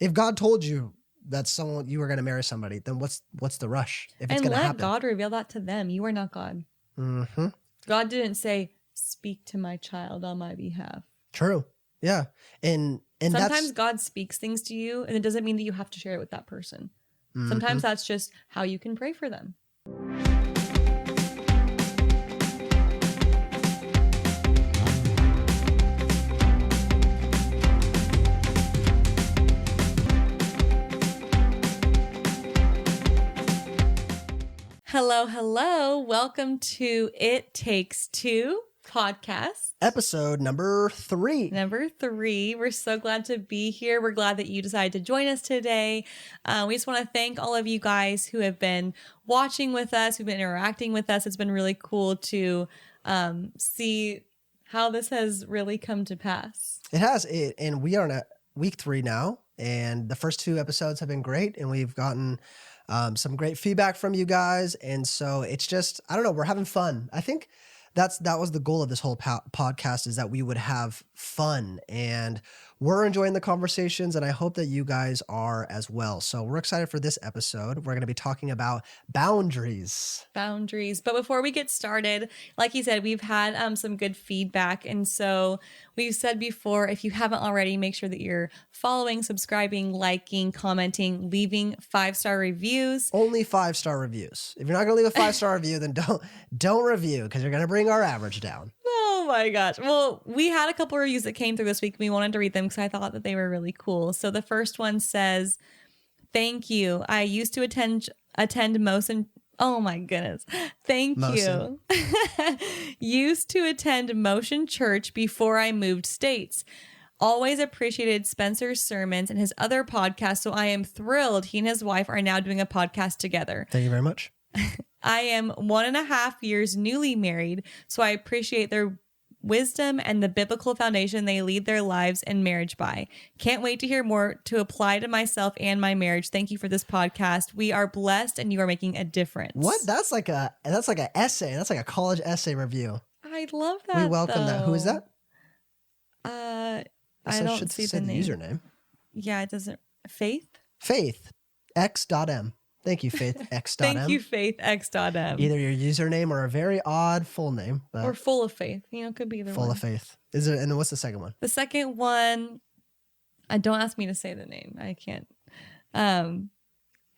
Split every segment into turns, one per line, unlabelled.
If God told you that someone you were going to marry somebody, then what's the rush? If it's
And
going to
let
happen.
God reveal that to them. You are not God.
Mm-hmm.
God didn't say, speak to my child on my behalf.
True. Yeah. And
sometimes God speaks things to you, and it doesn't mean that you have to share it with that person.
Mm-hmm.
Sometimes that's just how you can pray for them. Hello, hello. Welcome to It Takes Two podcast.
Episode number 3.
Number 3. We're so glad to be here. We're glad that you decided to join us today. We just want to thank all of you guys who have been watching with us, who've been interacting with us. It's been really cool to see how this has really come to pass.
It has. And we are in week 3 now. And the first 2 episodes have been great. And we've gotten some great feedback from you guys. And so it's just, I don't know, we're having fun. I think that was the goal of this whole podcast, is that we would have fun, and we're enjoying the conversations, and I hope that you guys are as well. So we're excited for this episode. We're going to be talking about boundaries.
But before we get started, like you said, we've had some good feedback. And so we've said before, if you haven't already, make sure that you're following, subscribing, liking, commenting, leaving 5-star reviews.
Only 5-star reviews. If you're not going to leave a 5-star review, then don't review, because you're going to bring our average down.
Oh my gosh. Well, we had a couple reviews that came through this week. We wanted to read them because I thought that they were really cool. So the first one says, "Thank you. I used to attend Motion." Oh my goodness. Thank you. Used to attend Motion Church before I moved states. Always appreciated Spencer's sermons and his other podcasts, so I am thrilled he and his wife are now doing a podcast together.
Thank you very much.
I am 1.5 years newly married, so I appreciate their wisdom and the biblical foundation they lead their lives and marriage by. Can't wait to hear more to apply to myself and my marriage. Thank you for this podcast. We are blessed, and you are making a difference.
What? That's like an essay. That's like a college essay review.
I love that.
We welcome that. Who is that?
I don't see the name.
Username.
Yeah, it doesn't. Faith
X.M. Thank you, Faith X.M.
Thank you, Faith X.M.
Either your username or a very odd full name.
Or full of faith. You know, it could be either
full
one.
of faith. Is it? And then what's the second one?
The second one, don't ask me to say the name. I can't.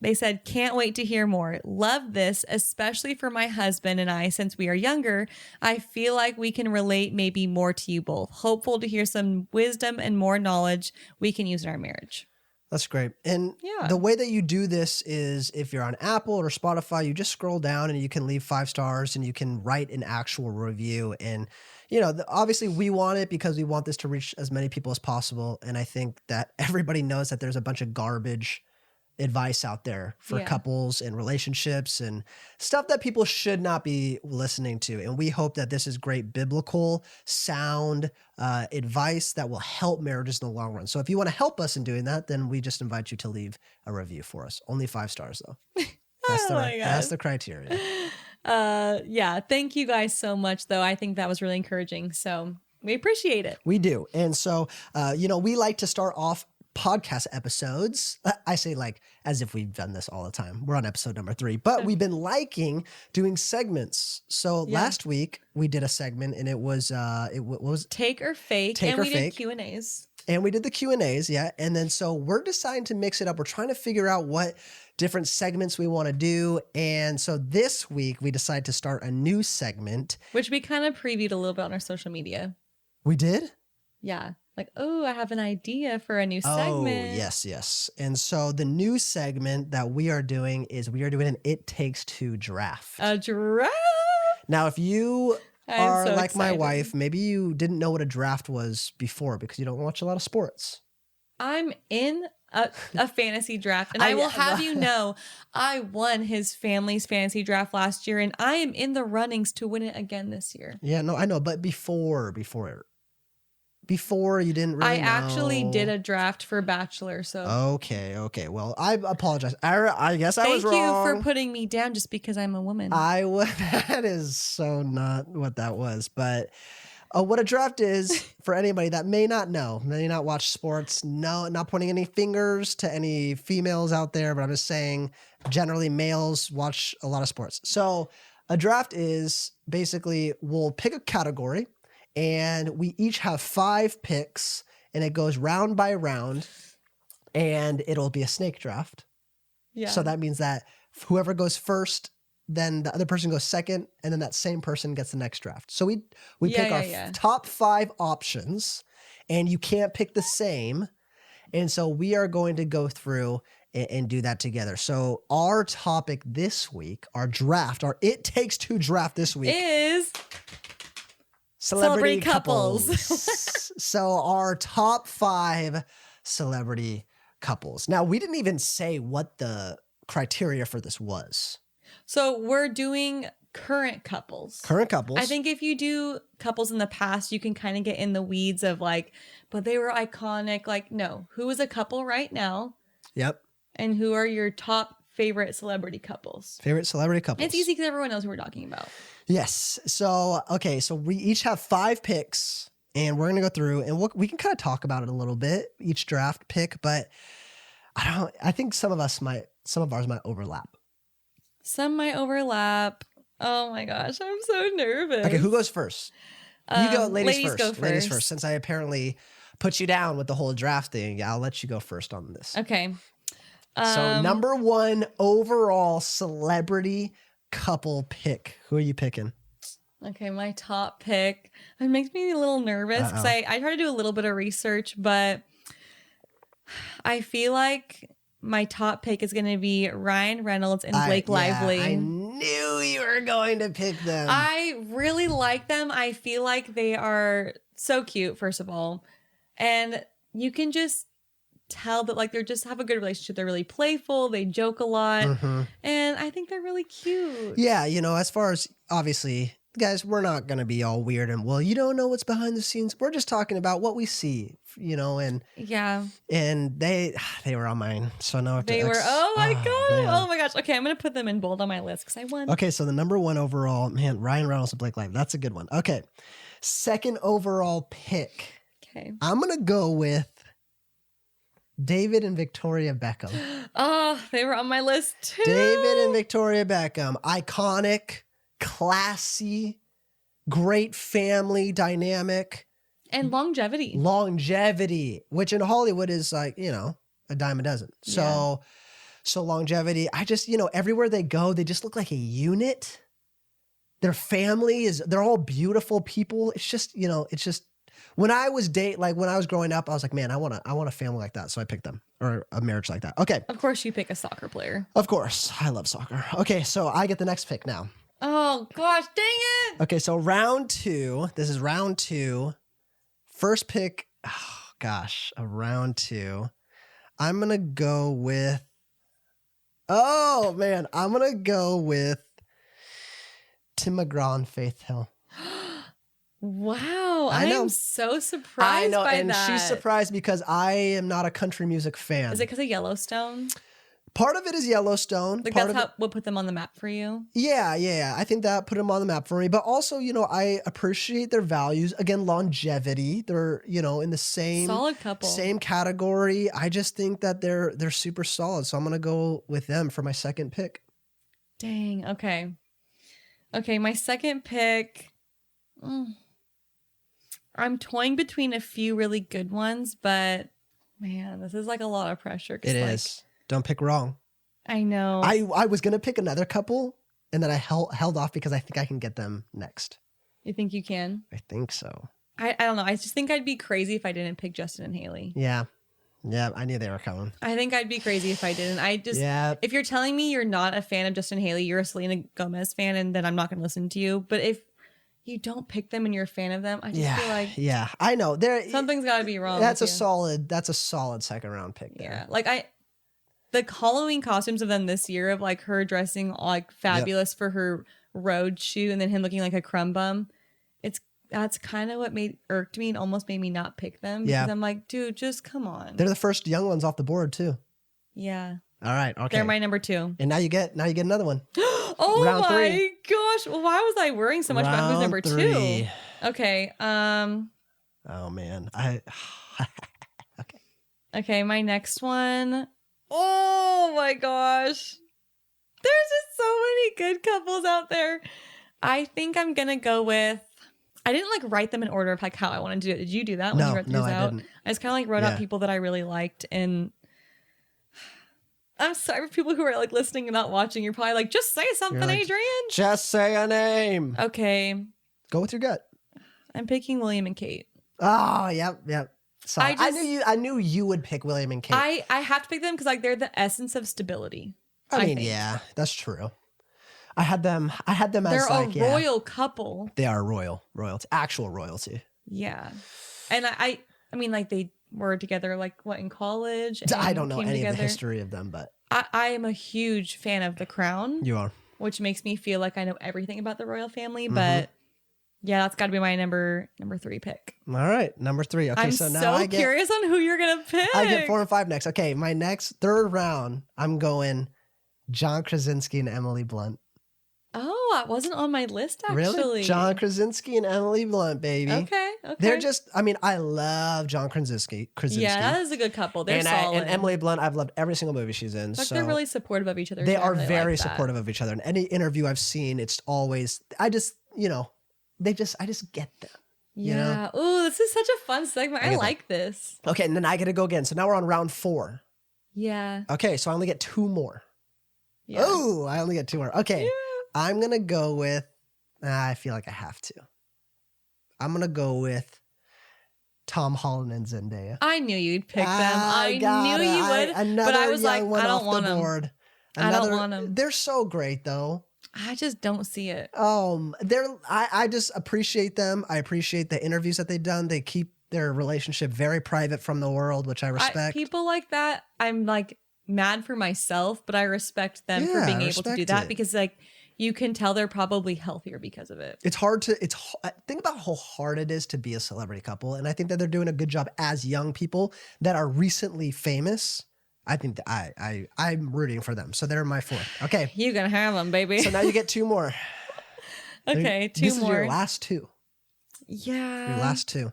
They said, can't wait to hear more. Love this, especially for my husband and I, since we are younger. I feel like we can relate maybe more to you both. Hopeful to hear some wisdom and more knowledge we can use in our marriage.
That's great. And the way that you do this is, if you're on Apple or Spotify, you just scroll down and you can leave 5 stars and you can write an actual review. And, you know, obviously we want it because we want this to reach as many people as possible. And I think that everybody knows that there's a bunch of garbage advice out there for couples and relationships and stuff that people should not be listening to. And we hope that this is great biblical, sound advice that will help marriages in the long run. So if you want to help us in doing that, then we just invite you to leave a review for us. Only 5 stars though. That's the criteria.
Thank you guys so much though. I think that was really encouraging. So we appreciate it.
We do. And so, we like to start off podcast episodes. I say like as if we've done this all the time. We're on episode number 3, but we've been liking doing segments. So last week we did a segment, and it was what was
Take or Fake, and we did Q&As.
And we did the Q&As, And then so we're deciding to mix it up. We're trying to figure out what different segments we want to do. And so this week we decided to start a new segment,
which we kind of previewed a little bit on our social media.
We did?
Yeah. Like, I have an idea for a new segment.
Oh, yes. And so the new segment that we are doing is we are doing an It Takes Two draft.
A draft?
Now, if you are like
excited.
my wife, maybe you didn't know what a draft was before because you don't watch a lot of sports.
I'm in a fantasy draft, and I will have you know, I won his family's fantasy draft last year, and I am in the runnings to win it again this year.
Yeah, no, I know, but before you didn't really know.
Actually did a draft for Bachelor, so.
Okay. Well, I apologize. I guess I was wrong.
Thank you for putting me down just because I'm a woman.
That is so not what that was. But What a draft is, for anybody that may not know, may not watch sports, no, not pointing any fingers to any females out there, but I'm just saying generally males watch a lot of sports. So a draft is basically we'll pick a category and we each have 5 picks and it goes round by round and it'll be a snake draft.
Yeah.
So that means that whoever goes first, then the other person goes second, and then that same person gets the next draft. So we pick our top 5 options, and you can't pick the same. And so we are going to go through and do that together. So our topic this week, our draft, our It Takes Two draft this week
is
celebrity
couples.
So our top 5 celebrity couples. Now, we didn't even say what the criteria for this was.
So we're doing current couples.
Current couples.
I think if you do couples in the past, you can kind of get in the weeds of like, but they were iconic. Like, no, who is a couple right now?
Yep.
And who are your top favorite celebrity couples?
Favorite celebrity couples.
It's easy because everyone knows who we're talking about.
Yes. So, okay. So we each have 5 picks and we're going to go through and we can kind of talk about it a little bit, each draft pick, but I think some of ours might overlap.
Some might overlap. Oh my gosh, I'm so nervous.
Okay, who goes first? You go, ladies first.
Go first.
Ladies first. Since I apparently put you down with the whole draft thing, I'll let you go first on this.
Okay.
So number 1 overall celebrity couple pick. Who are you picking?
Okay, my top pick. It makes me a little nervous because I try to do a little bit of research, but I feel like my top pick is going to be Ryan Reynolds and Blake Lively.
I knew you were going to pick them.
I really like them. I feel like they are so cute, first of all. And you can just tell that like they just have a good relationship. They're really playful. They joke a lot. Mm-hmm. And I think they're really cute.
Yeah, as far as obviously, guys, we're not going to be all weird and, well, you don't know what's behind the scenes. We're just talking about what we see, and
yeah.
And they were on mine. So now I have to
oh my God.
Man.
Oh my gosh. Okay, I'm going to put them in bold on my list because I won.
Okay, so the number 1 overall, man, Ryan Reynolds and Blake Lively. That's a good one. Okay. Second overall pick.
Okay.
I'm going to go with David and Victoria Beckham.
Oh, they were on my list too.
David and Victoria Beckham. Iconic, classy, great family dynamic.
And longevity.
Longevity, which in Hollywood is like, a dime a dozen. So longevity. I just, everywhere they go, they just look like a unit. Their family they're all beautiful people. It's just, when I was when I was growing up, I was like, man, I want a family like that. So I picked them, or a marriage like that. Okay.
Of course you pick a soccer player.
Of course. I love soccer. Okay. So I get the next pick now.
Oh gosh, dang it.
Okay. So round 2, this is round 2. First pick. Oh gosh. A round 2. I'm going to go with, I'm going to go with Tim McGraw and Faith Hill.
Wow, I am so surprised by
and
that.
She's surprised because I am not a country music fan.
Is it because of Yellowstone?
Part of it is Yellowstone.
Like
Part
that's
of
what put them on the map for you?
Yeah. I think that put them on the map for me. But also, I appreciate their values. Again, longevity. They're, in the same
solid couple,
same category. I just think that they're super solid. So I'm gonna go with them for my second pick.
Dang. Okay. My second pick. I'm toying between a few really good ones, but man, this is like a lot of pressure.
It is. Don't pick wrong.
I know.
I was going to pick another couple and then I held off because I think I can get them next.
You think you can?
I think so.
I don't know. I just think I'd be crazy if I didn't pick Justin and Haley.
Yeah. Yeah, I knew they were coming.
I think I'd be crazy if I didn't. If you're telling me you're not a fan of Justin Haley, you're a Selena Gomez fan, and then I'm not going to listen to you. But if you don't pick them and you're a fan of them, I just feel like
I know
something's got to be wrong.
That's a solid second round pick there.
Yeah, like the Halloween costumes of them this year of like her dressing like fabulous for her road shoot and then him looking like a crumb bum. That's kind of what irked me and almost made me not pick them. Because I'm like, dude, just come on.
They're the first young ones off the board too.
Yeah.
All right. Okay.
They're my number 2.
And now you get another one.
Oh round my 3. Gosh. Well, why was I worrying so much about who's number 3? Okay.
Oh man, okay.
Okay, my next one. Oh my gosh. There's just so many good couples out there. I think I'm gonna go with. I didn't like write them in order of like how I wanted to do it. Did you do that when you wrote yours
I
out?
didn't.
I just kind of like wrote out people that I really liked, and I'm sorry for people who are like listening and not watching. You're probably like, just say something,
like,
Adrienne.
Just say a name.
Okay.
Go with your gut.
I'm picking William and Kate.
Oh, yep. Sorry. I knew you would pick William and Kate.
I have to pick them because like they're the essence of stability.
I mean, yeah, that's true. I had them as
they're
like
a royal couple.
They are royalty, actual royalty.
Yeah, and I mean, like they were together like what in college. And
I don't know any
together.
of the history of them, but
I am a huge fan of The Crown.
You are,
which makes me feel like I know everything about the royal family. But yeah, that's got to be my number 3 pick.
All right, number 3. Okay,
I'm
so now I get
curious on who you're gonna pick.
I get 4 and 5 next. Okay, my next third round, I'm going John Krasinski and Emily Blunt.
Oh, it wasn't on my list actually.
Really? John Krasinski and Emily Blunt, baby.
Okay.
They're just, I mean, I love John Krasinski.
Yeah, that is a good couple. They're solid.
And Emily Blunt, I've loved every single movie she's in.
Like, they're really supportive of each other.
They are really very supportive of each other. In any interview I've seen, it's always, I just get them.
Yeah. Ooh, this is such a fun segment. I like this.
Okay, and then I get to go again. So now we're on round 4.
Yeah.
Okay, so I only get 2 more. Yeah. Oh, I only get 2 more. Okay. Yeah. I'm going to go with, I feel like I have to. I'm going to go with Tom Holland and Zendaya.
I knew you'd pick them. I knew you would. But I was like, I don't want them. I don't want them.
They're so great, though.
I just don't see it.
I just appreciate them. I appreciate the interviews that they've done. They keep their relationship very private from the world, which I respect.
People like that, I'm like mad for myself, but I respect them for being able to do that because like you can tell they're probably healthier because of it.
It's hard to think about how hard it is to be a celebrity couple, and I think that they're doing a good job as young people that are recently famous. I think that I'm rooting for them. So they're my 4th. Okay.
You can have them, baby.
So now you get 2 more.
Okay, 2 more.
This is your last 2.
Yeah.
Your last 2.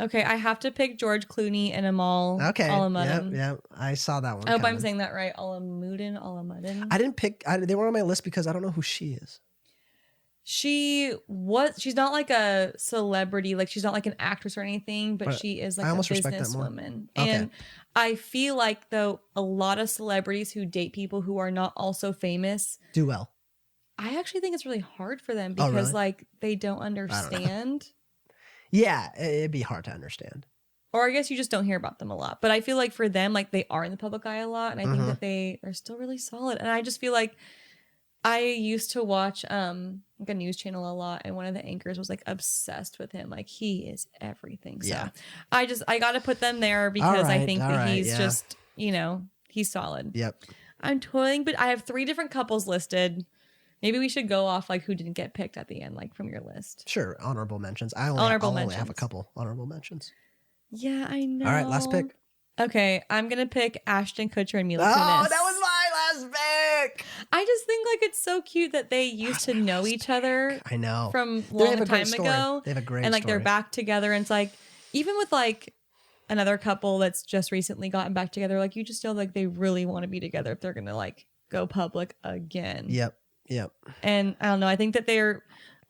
Okay, I have to pick George Clooney and Amal Alamuddin.
Yep. I saw that one.
I hope I'm saying that right. Alamuddin.
I didn't pick. They weren't on my list because I don't know who she is.
She's not like a celebrity, like she's not like an actress or anything, but she is like a businesswoman. Okay. And I feel like though a lot of celebrities who date people who are not also famous
do well.
I actually think it's really hard for them because like they don't understand.
Yeah, it'd be hard to understand.
Or I guess you just don't hear about them a lot. But I feel like for them, like they are in the public eye a lot. And I think that they are still really solid. And I just feel like I used to watch like a news channel a lot. And one of the anchors was like obsessed with him. Like he is everything. So I got to put them there because I think that he's just, he's solid.
Yep.
I'm toying, but I have 3 different couples listed. Maybe we should go off like who didn't get picked at the end, like from your list.
Sure. Honorable mentions. I only have a couple honorable mentions.
Yeah, I know.
All right, last pick.
Okay, I'm going to pick Ashton Kutcher and Mila Kunis.
Oh, that was my last pick.
I just think like it's so cute that they used to know each other.
I know.
From long time ago.
They have a great
And like
story.
they're back together. And it's like, even with like another couple that's just recently gotten back together, like you just feel like they really want to be together if they're going to like go public again.
Yep.
And I don't know. I think that they're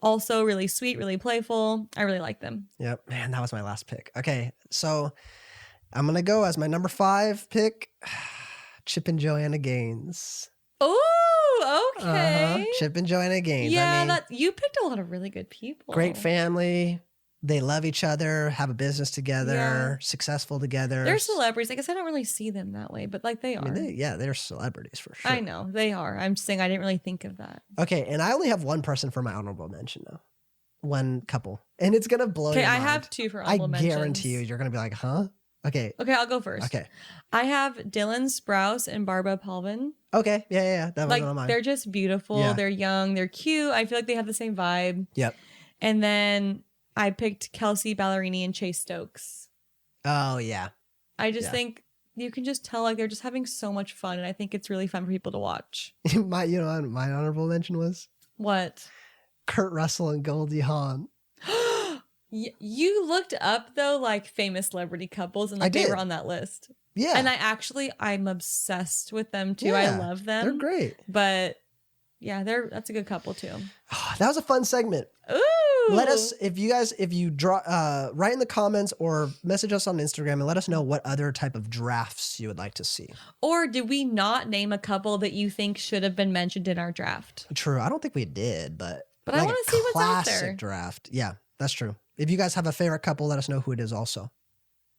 also really sweet, really playful. I really like them.
Yep. Man, that was my last pick. Okay. So I'm going to go as my number 5 pick, Chip and Joanna Gaines.
Oh, okay.
Chip and Joanna Gaines.
Yeah, you picked a lot of really good people.
Great family. They love each other, have a business together, successful together.
They're celebrities. I guess I don't really see them that way, but like they are.
I mean, they're celebrities for sure.
I know, they are. I'm just saying I didn't really think of that.
Okay, and I only have 1 person for my honorable mention now. 1 couple. And it's going to blow your mind.
Okay, I have 2 for honorable mentions.
I guarantee you're going to be like, huh? Okay,
I'll go first.
Okay.
I have Dylan Sprouse and Barbara Palvin.
Okay, yeah. That was one of mine.
They're just beautiful. Yeah. They're young. They're cute. I feel like they have the same vibe.
Yep.
And then I picked Kelsey Ballerini and Chase Stokes.
Oh, yeah.
I just think you can just tell like they're just having so much fun. And I think it's really fun for people to watch.
my honorable mention was?
What?
Kurt Russell and Goldie Hawn.
You looked up though, like famous celebrity couples, and like they were on that list.
Yeah.
And I'm obsessed with them too. I love them.
They're great.
But yeah, that's a good couple too.
That was a fun segment.
Ooh.
Let us, if you draw, write in the comments or message us on Instagram and let us know what other type of drafts you would like to see.
Or did we not name a couple that you think should have been mentioned in our draft?
True. I don't think we did, but
like I want to see what's out there.
Classic draft. Yeah, that's true. If you guys have a favorite couple, let us know who it is also.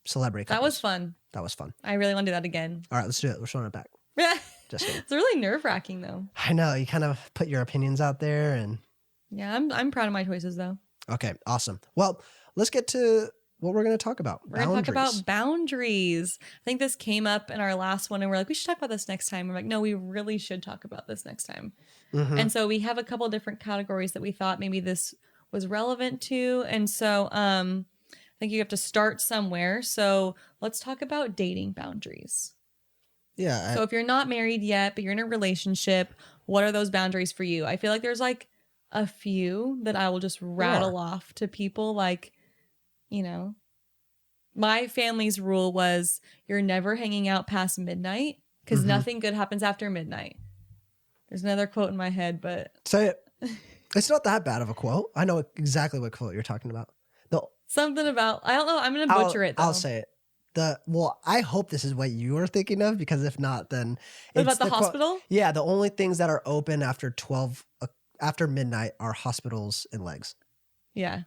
Celebrity couples.
That was fun.
That was fun.
I really want to do that again.
All right, let's do it. We're showing it back. Just kidding.
It's really nerve-wracking though.
I know. You kind of put your opinions out there and...
Yeah, I'm proud of my choices though.
Okay, awesome. Well, let's get to what we're going to talk about.
We're going to talk about boundaries. I think this came up in our last one and we're like, we should talk about this next time. We're like, no, we really should talk about this next time. Mm-hmm. And so we have a couple different categories that we thought maybe this was relevant to. And so I think you have to start somewhere. So let's talk about dating boundaries.
Yeah.
So if you're not married yet, but you're in a relationship, what are those boundaries for you? I feel like there's like a few that I will just rattle off to people. Like, you know, my family's rule was you're never hanging out past midnight because nothing good happens after midnight. There's another quote in my head, but...
Say it. It's not that bad of a quote. I know exactly what quote you're talking about.
Something about... I don't know. I'm going to butcher it, though.
I'll say it. I hope this is what you were thinking of, because if not, then...
What about the hospital?
Yeah, the only things that are open after after midnight are hospitals and legs.
Yeah.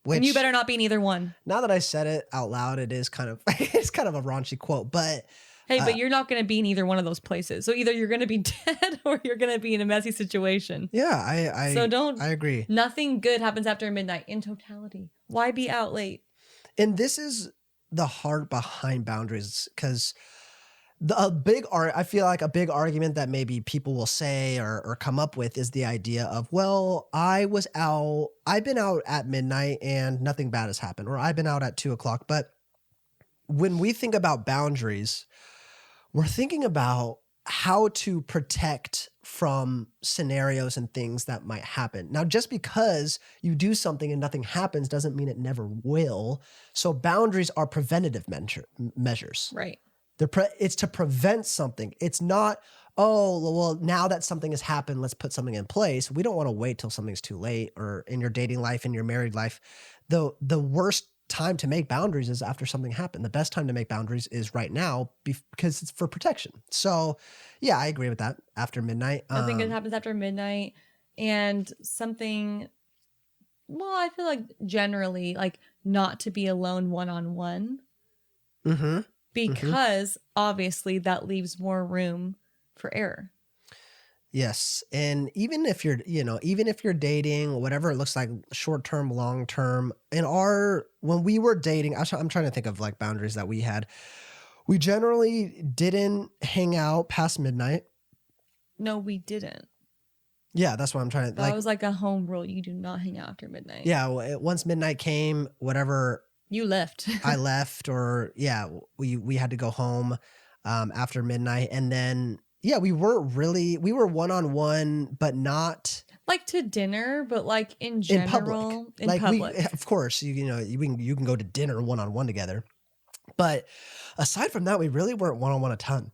And you better not be in either one.
Now that I said it out loud, it is kind of it's kind of a raunchy quote, but
hey, but you're not going to be in either one of those places. So either you're going to be dead or you're going to be in a messy situation.
Yeah, I agree.
Nothing good happens after midnight in totality. Why be out late?
And this is the heart behind boundaries, because I feel like a big argument that maybe people will say or come up with is the idea of, well, I've been out at midnight and nothing bad has happened, or I've been out at 2:00. But when we think about boundaries, we're thinking about how to protect from scenarios and things that might happen. Now, just because you do something and nothing happens doesn't mean it never will. So boundaries are preventative measures.
Right.
It's to prevent something. It's not, oh, well, now that something has happened, let's put something in place. We don't want to wait till something's too late, or in your dating life, in your married life. The worst time to make boundaries is after something happened. The best time to make boundaries is right now, because it's for protection. So yeah, I agree with that. After midnight.
Nothing good happens after midnight. And something, well, I feel like generally like not to be alone one-on-one. Mm-hmm. Because obviously that leaves more room for error.
Yes. And even if you're dating, whatever it looks like, short-term, long-term, when we were dating, I'm trying to think of like boundaries that we had. We generally didn't hang out past midnight.
No, we didn't.
Yeah, that's what I'm trying to...
That was like a home rule. You do not hang out after midnight.
Yeah, once midnight came, whatever...
You left.
I left, or yeah, we had to go home after midnight. And then, yeah, we were one-on-one, but not...
Like to dinner, but like in general, in public.
Of course, you can go to dinner one-on-one together. But aside from that, we really weren't one-on-one a ton.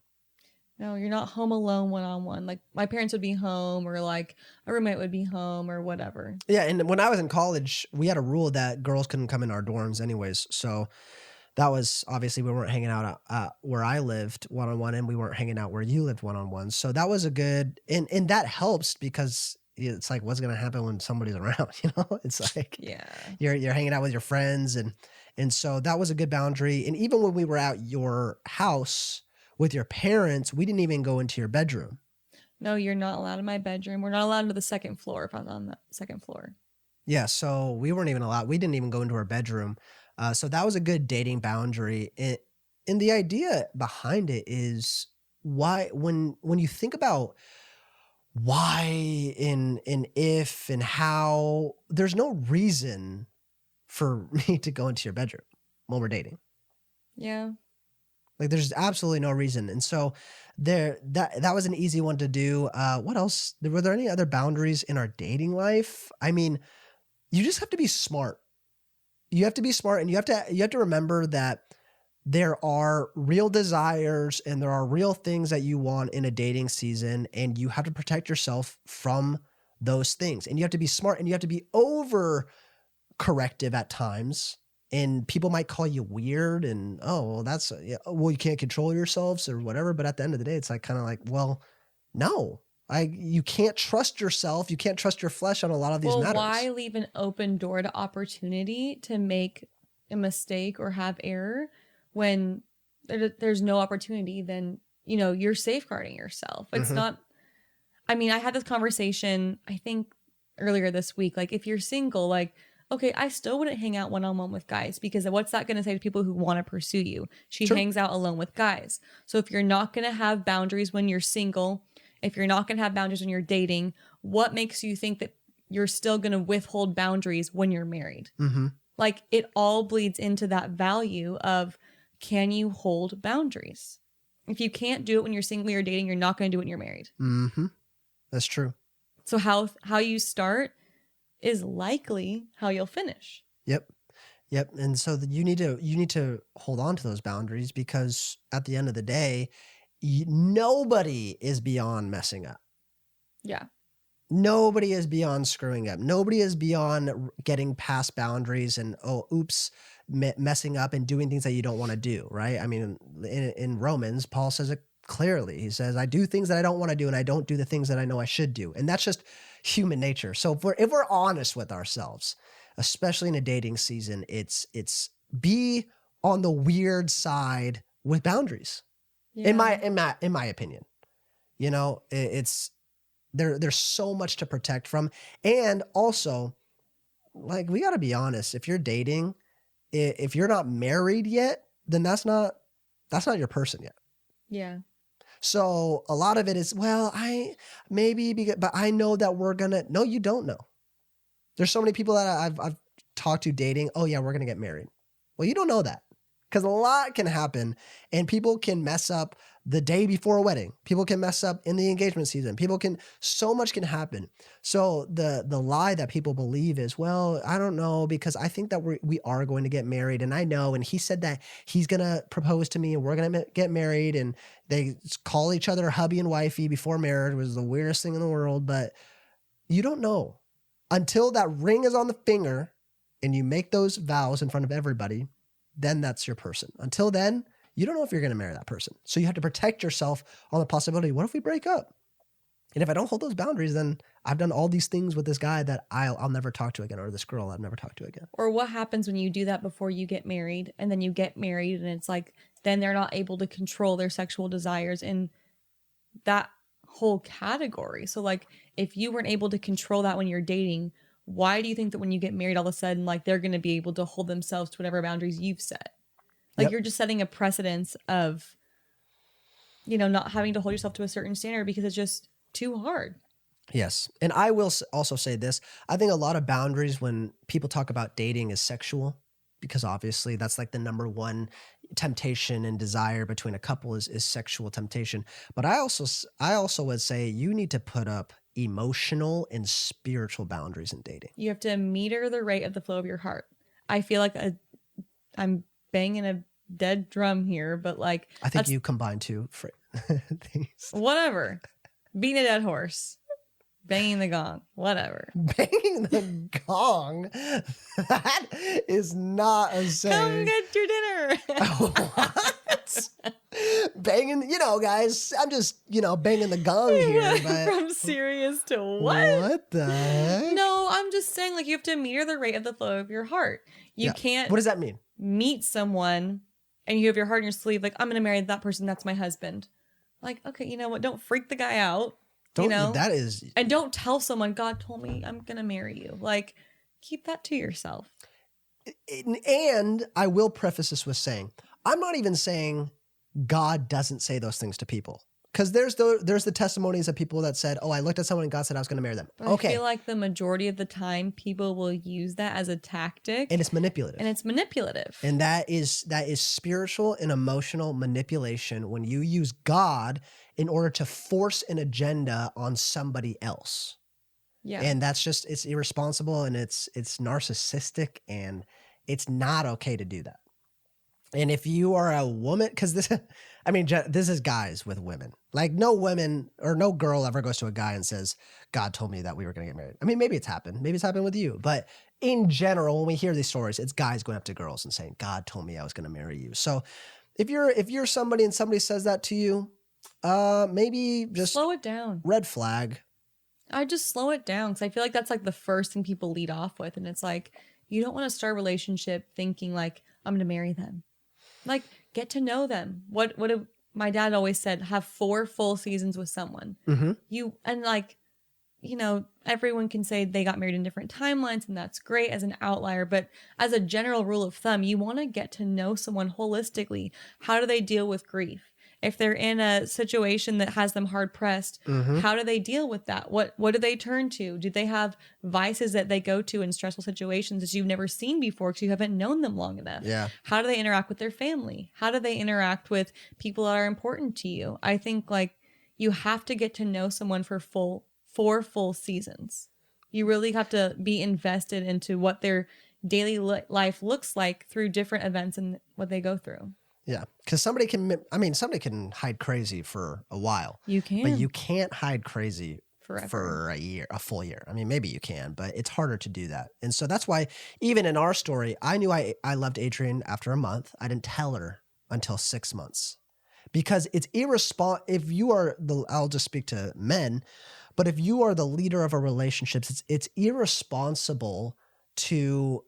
No, you're not home alone one-on-one. Like my parents would be home, or like a roommate would be home, or whatever.
Yeah, and when I was in college, we had a rule that girls couldn't come in our dorms anyways. So that was, obviously we weren't hanging out where I lived one-on-one, and we weren't hanging out where you lived one-on-one. So that was a good, and that helps, because it's like, what's going to happen when somebody's around, It's like, yeah, you're hanging out with your friends. And so that was a good boundary. And even when we were at your house with your parents, we didn't even go into your bedroom.
No, you're not allowed in my bedroom. We're not allowed into the second floor if I'm on the second floor.
Yeah, so we weren't even allowed. We didn't even go into our bedroom. So that was a good dating boundary. And the idea behind it is why, when you think about why and if and how, there's no reason for me to go into your bedroom when we're dating.
Yeah.
Like there's absolutely no reason. And so that was an easy one to do. What else? Were there any other boundaries in our dating life? I mean, you just have to be smart. You have to be smart, and you have to remember that there are real desires and there are real things that you want in a dating season, and you have to protect yourself from those things. And you have to be smart, and you have to be over corrective at times. And people might call you weird and, oh, well, that's, yeah, well, you can't control yourselves or whatever. But at the end of the day, it's like, kind of like, well, no, you can't trust yourself. You can't trust your flesh on a lot of these matters.
Why leave an open door to opportunity to make a mistake or have error when there's no opportunity? Then, you're safeguarding yourself. It's not, I mean, I had this conversation, I think earlier this week, like if you're single, like, okay, I still wouldn't hang out one-on-one with guys because what's that going to say to people who want to pursue you? She hangs out alone with guys. So if you're not going to have boundaries when you're single, if you're not going to have boundaries when you're dating, what makes you think that you're still going to withhold boundaries when you're married? Like it all bleeds into that value of, can you hold boundaries? If you can't do it when you're single or dating, you're not going to do it when you're married.
That's true.
So how you start is likely how you'll finish.
Yep. And so you need to hold on to those boundaries, because at the end of the day, nobody is beyond messing up.
Yeah.
Nobody is beyond screwing up. Nobody is beyond getting past boundaries and, messing up and doing things that you don't want to do, right? I mean, in Romans, Paul says it clearly. He says, I do things that I don't want to do, and I don't do the things that I know I should do. And that's just human nature. So if we're honest with ourselves, especially in a dating season, it's be on the weird side with boundaries. Yeah. In my opinion, it's there's so much to protect from. And also, like, we got to be honest, if you're dating, if you're not married yet, then that's not your person yet.
Yeah.
So a lot of it is, well, but I know that no, you don't know. There's so many people that I've talked to dating. Oh yeah, we're going to get married. Well, you don't know that, because a lot can happen, and people can mess up the day before a wedding. People can mess up in the engagement season. So much can happen. So the lie that people believe is, well, I don't know, because I think that we are going to get married, and I know, and he said that he's going to propose to me and we're going to get married, and they call each other hubby and wifey before marriage. Was the weirdest thing in the world. But you don't know until that ring is on the finger and you make those vows in front of everybody. Then that's your person. Until then, you don't know if you're going to marry that person. So you have to protect yourself on the possibility, what if we break up? And if I don't hold those boundaries, then I've done all these things with this guy that I'll never talk to again, or this girl I'll never talk to again.
Or what happens when you do that before you get married, and then you get married and it's like, then they're not able to control their sexual desires in that whole category. So like, if you weren't able to control that when you're dating, why do you think that when you get married, all of a sudden, like, they're going to be able to hold themselves to whatever boundaries you've set? Like, You're just setting a precedence of, not having to hold yourself to a certain standard because it's just too hard.
Yes. And I will also say this. I think a lot of boundaries when people talk about dating is sexual, because obviously that's like the number one temptation and desire between a couple is sexual temptation. But I also would say you need to put up emotional and spiritual boundaries in dating.
You have to meter the rate of the flow of your heart. I feel like I'm banging a dead drum here, but like,
I think you combine two things.
Whatever. Beating a dead horse. Banging the gong. Whatever.
Banging the gong? That is not a saying.
Come get your dinner.
What? Banging, guys, I'm just, banging the gong here. But
from serious to what?
What the heck?
No, I'm just saying, like, you have to meter the rate of the flow of your heart. You can't.
What does that mean?
Meet someone and you have your heart in your sleeve, like, I'm going to marry that person. That's my husband. Like, okay, you know what? Don't freak the guy out.
That is.
And don't tell someone, God told me I'm going to marry you. Like, keep that to yourself.
And I will preface this with saying, I'm not even saying God doesn't say those things to people. Because there's the testimonies of people that said, oh, I looked at someone and God said I was going to marry them.
But
okay.
I feel like the majority of the time people will use that as a tactic.
And it's manipulative.
And
that is spiritual and emotional manipulation when you use God in order to force an agenda on somebody else.
Yeah.
And that's just, it's irresponsible and it's narcissistic and it's not okay to do that. And if you are a woman, because this is guys with women. Like no women or no girl ever goes to a guy and says, God told me that we were going to get married. I mean, maybe it's happened. Maybe it's happened with you. But in general, when we hear these stories, it's guys going up to girls and saying, God told me I was going to marry you. So if you're somebody and somebody says that to you, maybe just
slow it down.
Red flag.
I just slow it down because I feel like that's like the first thing people lead off with. And it's like, you don't want to start a relationship thinking like, I'm going to marry them. Like, get to know them. What my dad always said, have 4 full seasons with someone.
Mm-hmm.
Everyone can say they got married in different timelines, and that's great as an outlier. But as a general rule of thumb, you want to get to know someone holistically. How do they deal with grief? If they're in a situation that has them hard pressed, how do they deal with that? What do they turn to? Do they have vices that they go to in stressful situations that you've never seen before because you haven't known them long enough?
Yeah.
How do they interact with their family? How do they interact with people that are important to you? I think like you have to get to know someone for 4 full seasons. You really have to be invested into what their daily life looks like through different events and what they go through.
Yeah, because somebody can hide crazy for a while.
You can.
But you can't hide crazy
forever.
For a full year. I mean, maybe you can, but it's harder to do that. And so that's why even in our story, I knew I loved Adrienne after a month. I didn't tell her until 6 months. Because it's if you are I'll just speak to men, but if you are the leader of a relationship, it's irresponsible to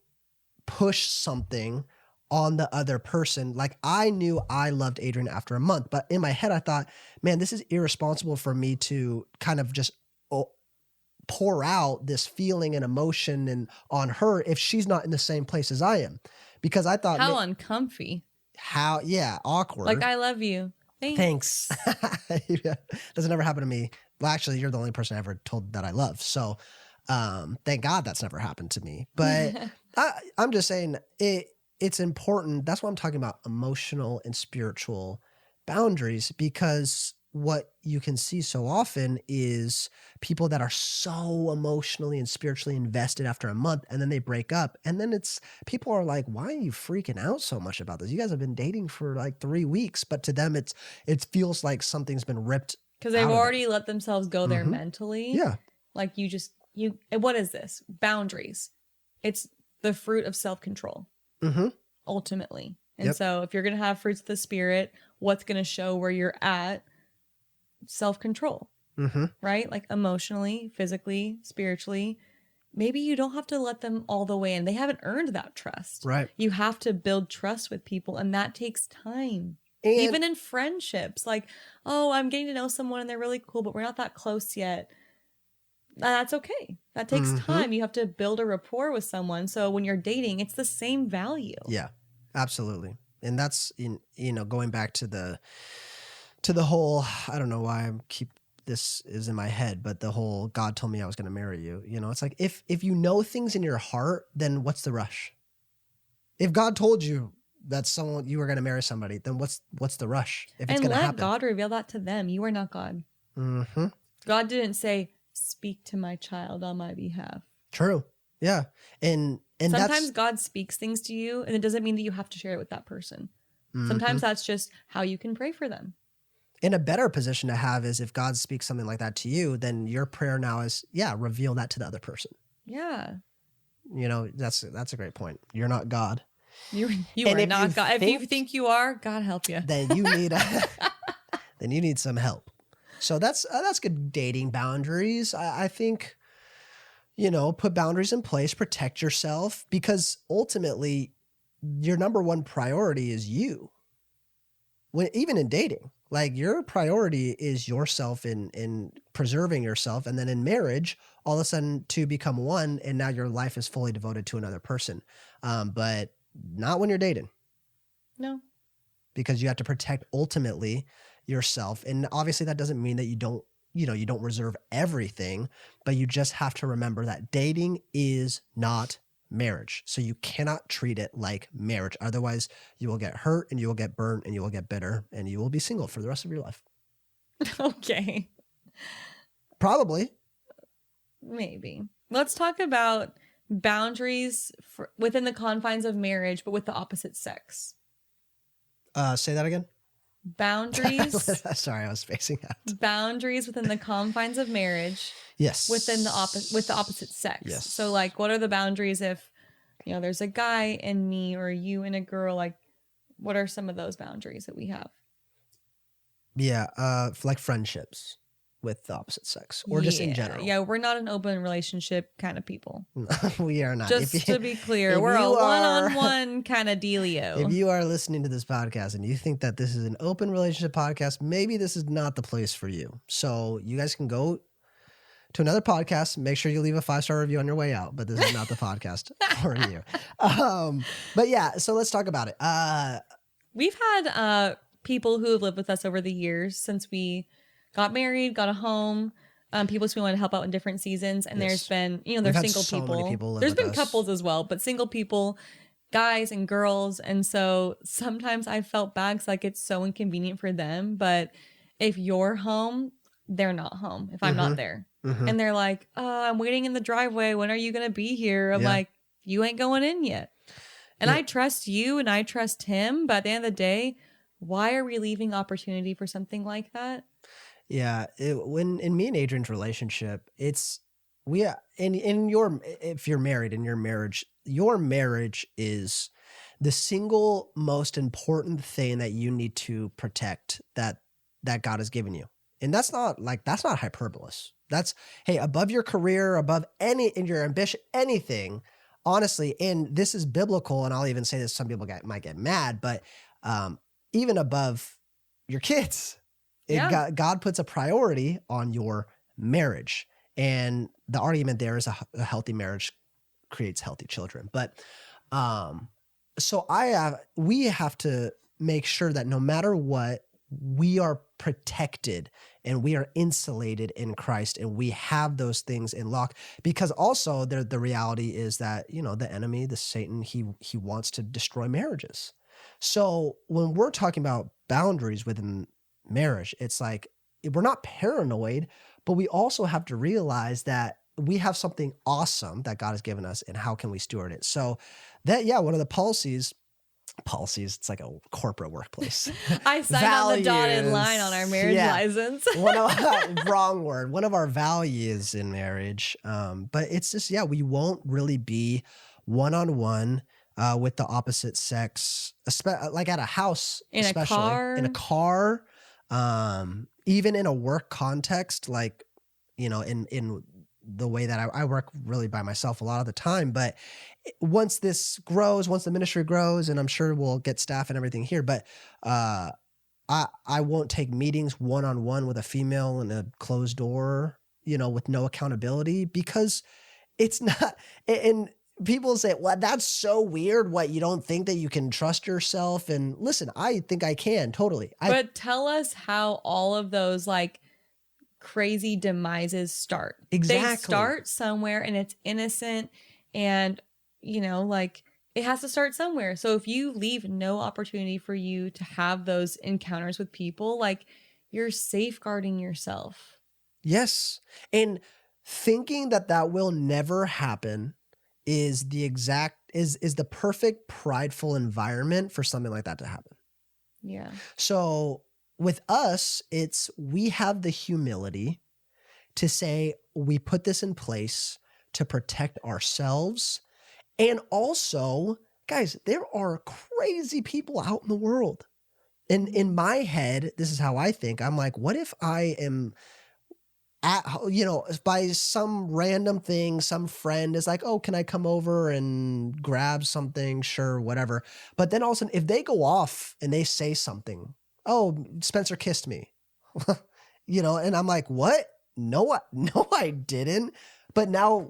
push something on the other person. Like I knew I loved Adrienne after a month, but in my head I thought, man, this is irresponsible for me to kind of just pour out this feeling and emotion and on her if she's not in the same place as I am. Because I thought
how uncomfy.
Awkward.
Like I love you. Thanks.
Yeah, doesn't ever happen to me. Well, actually, you're the only person I ever told that I love. So thank God that's never happened to me. But I'm just saying it's important. That's why I'm talking about emotional and spiritual boundaries, because what you can see so often is people that are so emotionally and spiritually invested after a month, and then they break up. And then people are like, why are you freaking out so much about this? You guys have been dating for like 3 weeks, but to them, it feels like something's been ripped.
Because they've already let themselves go there mentally.
Yeah.
Like what is this? Boundaries. It's the fruit of self-control. Ultimately. And so if you're going to have fruits of the spirit, what's going to show where you're at? Self-control, right? Like emotionally, physically, spiritually. Maybe you don't have to let them all the way in. They haven't earned that trust.
Right.
You have to build trust with people, and that takes time.
And
even in friendships, like, oh, I'm getting to know someone and they're really cool, but we're not that close yet. That's okay. That takes time. You have to build a rapport with someone. So when you're dating, it's the same value.
Yeah, absolutely. And that's going back to the whole, I don't know why this is in my head, but the whole God told me I was going to marry you. It's like if you know things in your heart, then what's the rush? If God told you that you were going to marry somebody, then what's the rush? If it's going to happen,
let God reveal that to them. You are not God. God didn't say, "Speak to my child on my behalf."
True. Yeah, and
sometimes God speaks things to you, and it doesn't mean that you have to share it with that person. Sometimes that's just how you can pray for them.
In a better position to have is if God speaks something like that to you, then your prayer now is, reveal that to the other person.
Yeah.
That's a great point. You're not God.
You are not God. If you think you are, God help you.
Then you need some help. So that's good dating boundaries. I think, put boundaries in place, protect yourself, because ultimately your number one priority is you. Even in dating, like your priority is yourself in preserving yourself. And then in marriage, all of a sudden two become one, and now your life is fully devoted to another person. But not when you're dating.
No.
Because you have to protect ultimately yourself. And obviously that doesn't mean that you don't reserve everything, but you just have to remember that dating is not marriage. So you cannot treat it like marriage. Otherwise you will get hurt and you will get burnt and you will get bitter and you will be single for the rest of your life.
Okay.
Probably.
Maybe. Let's talk about boundaries within the confines of marriage, but with the opposite sex.
Say that again.
Boundaries.
Sorry, I was spacing out.
Boundaries within the confines of marriage.
Yes.
Within the opposite sex.
Yes.
So like, what are the boundaries if, there's a guy and me or you and a girl? Like, what are some of those boundaries that we have?
Yeah. Like friendships with the opposite sex or just in general.
Yeah. We're not an open relationship kind of people.
We are not.
Just to be clear, we're a one-on-one kind of dealio.
If you are listening to this podcast and you think that this is an open relationship podcast, maybe this is not the place for you. So you guys can go to another podcast. Make sure you leave a 5-star review on your way out, but this is not the podcast for you. But yeah, so let's talk about it.
We've had people who have lived with us over the years since we got married, got a home. People we want to help out in different seasons. And there's been, there's single people. There's been couples as well, but single people, guys and girls. And so sometimes I felt bad because like it's so inconvenient for them. But if you're home, they're not home if I'm not there. Mm-hmm. And they're like, oh, I'm waiting in the driveway. When are you going to be here? I'm like, you ain't going in yet. And I trust you and I trust him. But at the end of the day, why are we leaving opportunity for something like that?
Yeah, when in me and Adrienne's relationship, if you're married in your marriage is the single most important thing that you need to protect that God has given you. And that's not hyperbole. That's, hey, above your career, above in your ambition, anything, honestly, and this is biblical, and I'll even say this, some people might get mad, but even above your kids. God puts a priority on your marriage. And the argument there is a healthy marriage creates healthy children. But so we have to make sure that no matter what, we are protected and we are insulated in Christ and we have those things in lock. Because also the reality is that, the enemy, the Satan, he wants to destroy marriages. So when we're talking about boundaries within marriage, it's like we're not paranoid, but we also have to realize that we have something awesome that God has given us, and how can we steward it? So that, one of the policies, it's like a corporate workplace.
I signed on the dotted line on our marriage license.
Wrong word. One of our values in marriage. But it's just, we won't really be one-on-one with the opposite sex, like at a house,
in a
car, even in a work context, like, in the way that I work really by myself a lot of the time. But once the ministry grows, and I'm sure we'll get staff and everything here, but I won't take meetings one-on-one with a female in a closed door, with no accountability, because it's not, and people say, well, that's so weird. What, you don't think that you can trust yourself? And listen, I think I can totally.
But tell us how all of those like crazy demises start.
Exactly.
They start somewhere and it's innocent, and like it has to start somewhere. So if you leave no opportunity for you to have those encounters with people, like you're safeguarding yourself.
Yes. And thinking that will never happen is the perfect prideful environment for something like that to happen.
Yeah.
So with us, we have the humility to say we put this in place to protect ourselves. And also, guys, there are crazy people out in the world. And in my head, this is how I think. I'm like, what if I am by some random thing, some friend is like, oh, can I come over and grab something? Sure, whatever. But then all of a sudden, if they go off and they say something, oh, Spencer kissed me, and I'm like, what? No, I didn't. But now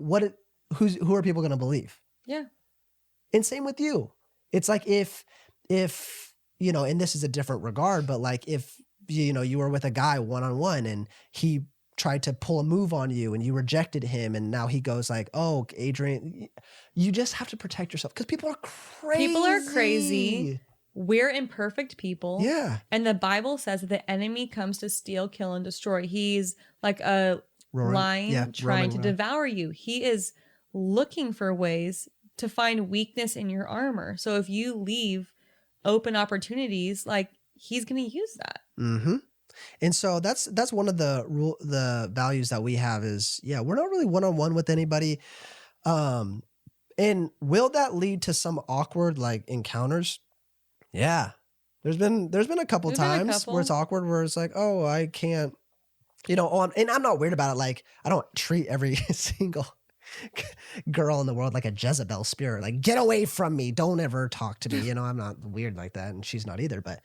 who are people going to believe?
Yeah.
And same with you. It's like if, and this is a different regard, but like if you were with a guy one-on-one and he tried to pull a move on you and you rejected him. And now he goes like, oh, Adrienne, you just have to protect yourself because people are crazy.
People are crazy. We're imperfect people.
Yeah.
And the Bible says that the enemy comes to steal, kill, and destroy. He's like a lion trying to devour you. He is looking for ways to find weakness in your armor. So if you leave open opportunities, like he's going to use that.
Mm-hmm. And so that's one of the values that we have is, we're not really one-on-one with anybody. And will that lead to some awkward like encounters? Yeah. There's been a couple times where it's awkward, where it's like, oh, I can't, and I'm not weird about it. Like, I don't treat every single girl in the world like a Jezebel spirit. Like, get away from me. Don't ever talk to me. I'm not weird like that. And she's not either. But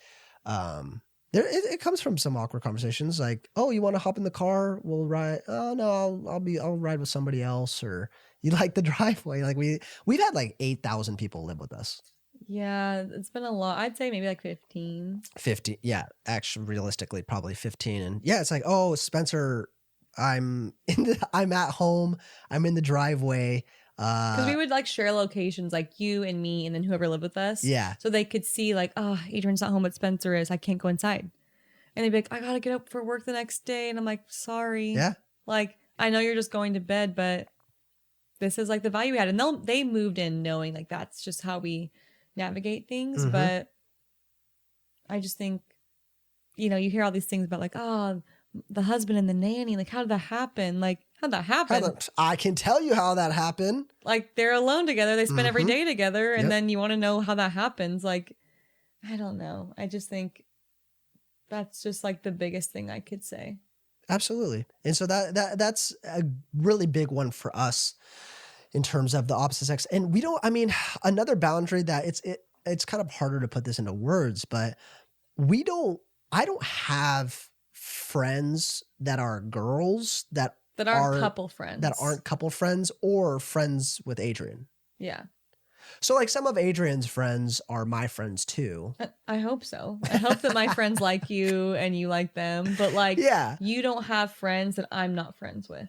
it comes from some awkward conversations. Like, oh, you want to hop in the car? We'll ride. Oh, no, I'll ride with somebody else. Or you like the driveway. Like we've had like 8,000 people live with us.
Yeah, it's been a lot. I'd say maybe like 15.
50. Yeah. Actually, realistically, probably 15. And yeah, it's like, oh, Spencer, I'm at home. I'm in the driveway.
Because we would like share locations, like you and me, and then whoever lived with us.
Yeah.
So they could see like, oh, Adrienne's not home, but Spencer is. I can't go inside. And they'd be like, I gotta get up for work the next day. And I'm like, sorry.
Yeah.
Like, I know you're just going to bed, but this is like the value we had. And they moved in knowing like that's just how we navigate things. Mm-hmm. But I just think, you hear all these things about like, oh, the husband and the nanny, like, how did that happen? Like, how'd that happen?
I can tell you how that happened.
Like, they're alone together. They spend every day together. And then you want to know how that happens. Like, I don't know. I just think that's just like the biggest thing I could say. Absolutely.
And so that's a really big one for us in terms of the opposite sex. And another boundary that it's kind of harder to put this into words, but I don't have friends that are girls that aren't couple friends or friends with Adrienne.
Yeah.
So like some of Adrienne's friends are my friends too.
I hope so. I hope that my friends like you and you like them, but like, you don't have friends that I'm not friends with.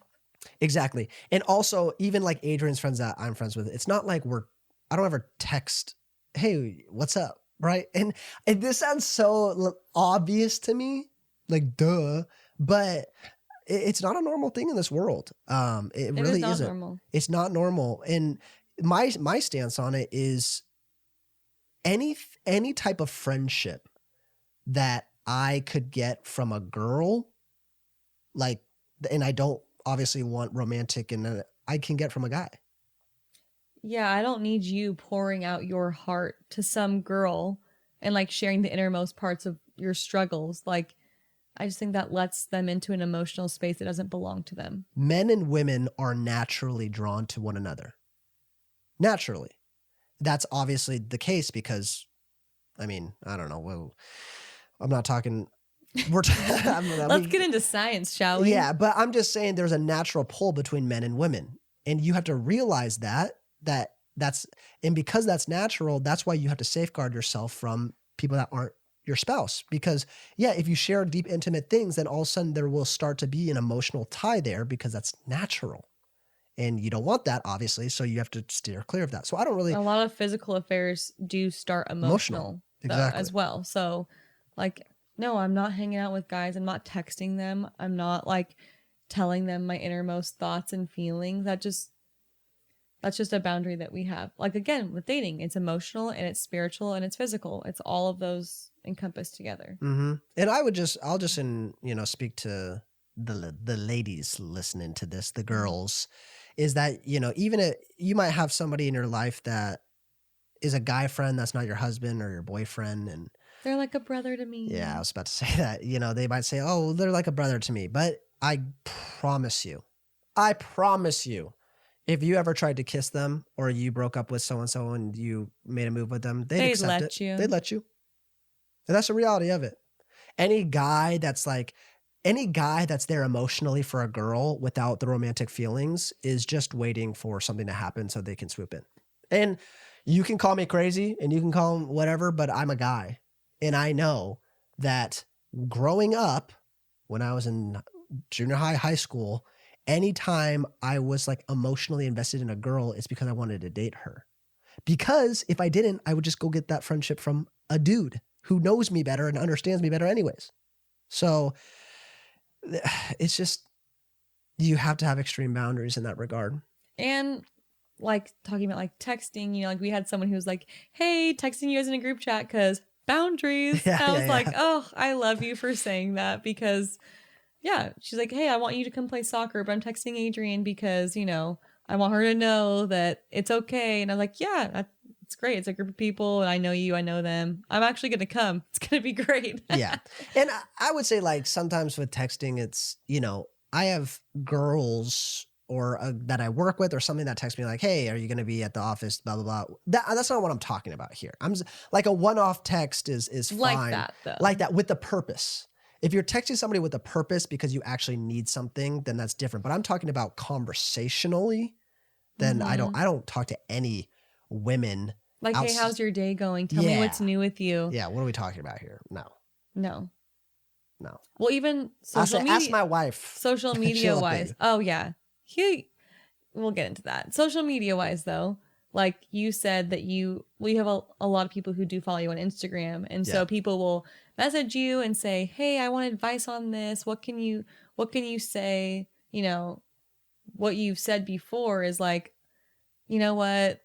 Exactly. And also even like Adrienne's friends that I'm friends with, it's not like I don't ever text, hey, what's up? Right. And this sounds so obvious to me, like, duh, but it's not a normal thing in this world. It really isn't. Normal. It's not normal. And my stance on it is any type of friendship that I could get from a girl, like, and I don't obviously want romantic, and I can get from a guy.
Yeah, I don't need you pouring out your heart to some girl and like sharing the innermost parts of your struggles. Like, I just think that lets them into an emotional space that doesn't belong to them.
Men and women are naturally drawn to one another. Naturally. That's obviously the case because, I don't know. Well, I'm not talking.
Let's get into science, shall we?
Yeah, but I'm just saying there's a natural pull between men and women. And you have to realize and because that's natural, that's why you have to safeguard yourself from people that aren't your spouse. Because if you share deep, intimate things, then all of a sudden there will start to be an emotional tie there because that's natural. And you don't want that, obviously. So you have to steer clear of that. So I don't really.
A lot of physical affairs do start emotional. Exactly. As well. So like, no, I'm not hanging out with guys. I'm not texting them. I'm not like telling them my innermost thoughts and feelings. That's just a boundary that we have. Like, again, with dating, it's emotional and it's spiritual and it's physical. It's all of those encompassed together.
Mm-hmm. And I'll just speak to the ladies listening to this, the girls, is that, even you might have somebody in your life that is a guy friend that's not your husband or your boyfriend. And
they're like a brother to me.
Yeah, I was about to say that. They might say, oh, they're like a brother to me. But I promise you, if you ever tried to kiss them or you broke up with so-and-so and you made a move with them, they'd accept it. They'd let you. And that's the reality of it. Any guy that's there emotionally for a girl without the romantic feelings is just waiting for something to happen so they can swoop in. And you can call me crazy and you can call them whatever, but I'm a guy. And I know that growing up, when I was in junior high school, anytime I was like emotionally invested in a girl, it's because I wanted to date her. Because if I didn't, I would just go get that friendship from a dude who knows me better and understands me better anyways. So it's just, you have to have extreme boundaries in that regard.
And like talking about like texting, you know, like we had someone who was like, hey, texting you as in a group chat because boundaries.
Yeah,
I was
yeah,
like,
yeah.
oh, I love you for saying that because, yeah, she's like, hey, I want you to come play soccer, but I'm texting Adrienne because, you know, I want her to know that it's okay. And I'm like, yeah, it's great. It's a group of people and I know you, I know them. I'm actually going to come. It's going to be great.
Yeah. And I would say like sometimes with texting, it's, you know, I have girls or that I work with or something that text me like, hey, are you going to be at the office? Blah, blah, blah. That's not what I'm talking about here. Like a one-off text is fine.
Like that though.
Like that with the purpose. If you're texting somebody with a purpose because you actually need something, then that's different. But I'm talking about conversationally, then I don't talk to any women.
Like, hey, how's your day going? Tell me what's new with you.
Yeah, what are we talking about here? No.
Well, even social media.
Ask my wife.
Social media wise. Oh, yeah. We'll get into that. Social media wise, though, like you said that we have a lot of people who do follow you on Instagram. And so people will message you and say, hey, I want advice on this. What can you say? You know, what you've said before is like, you know what?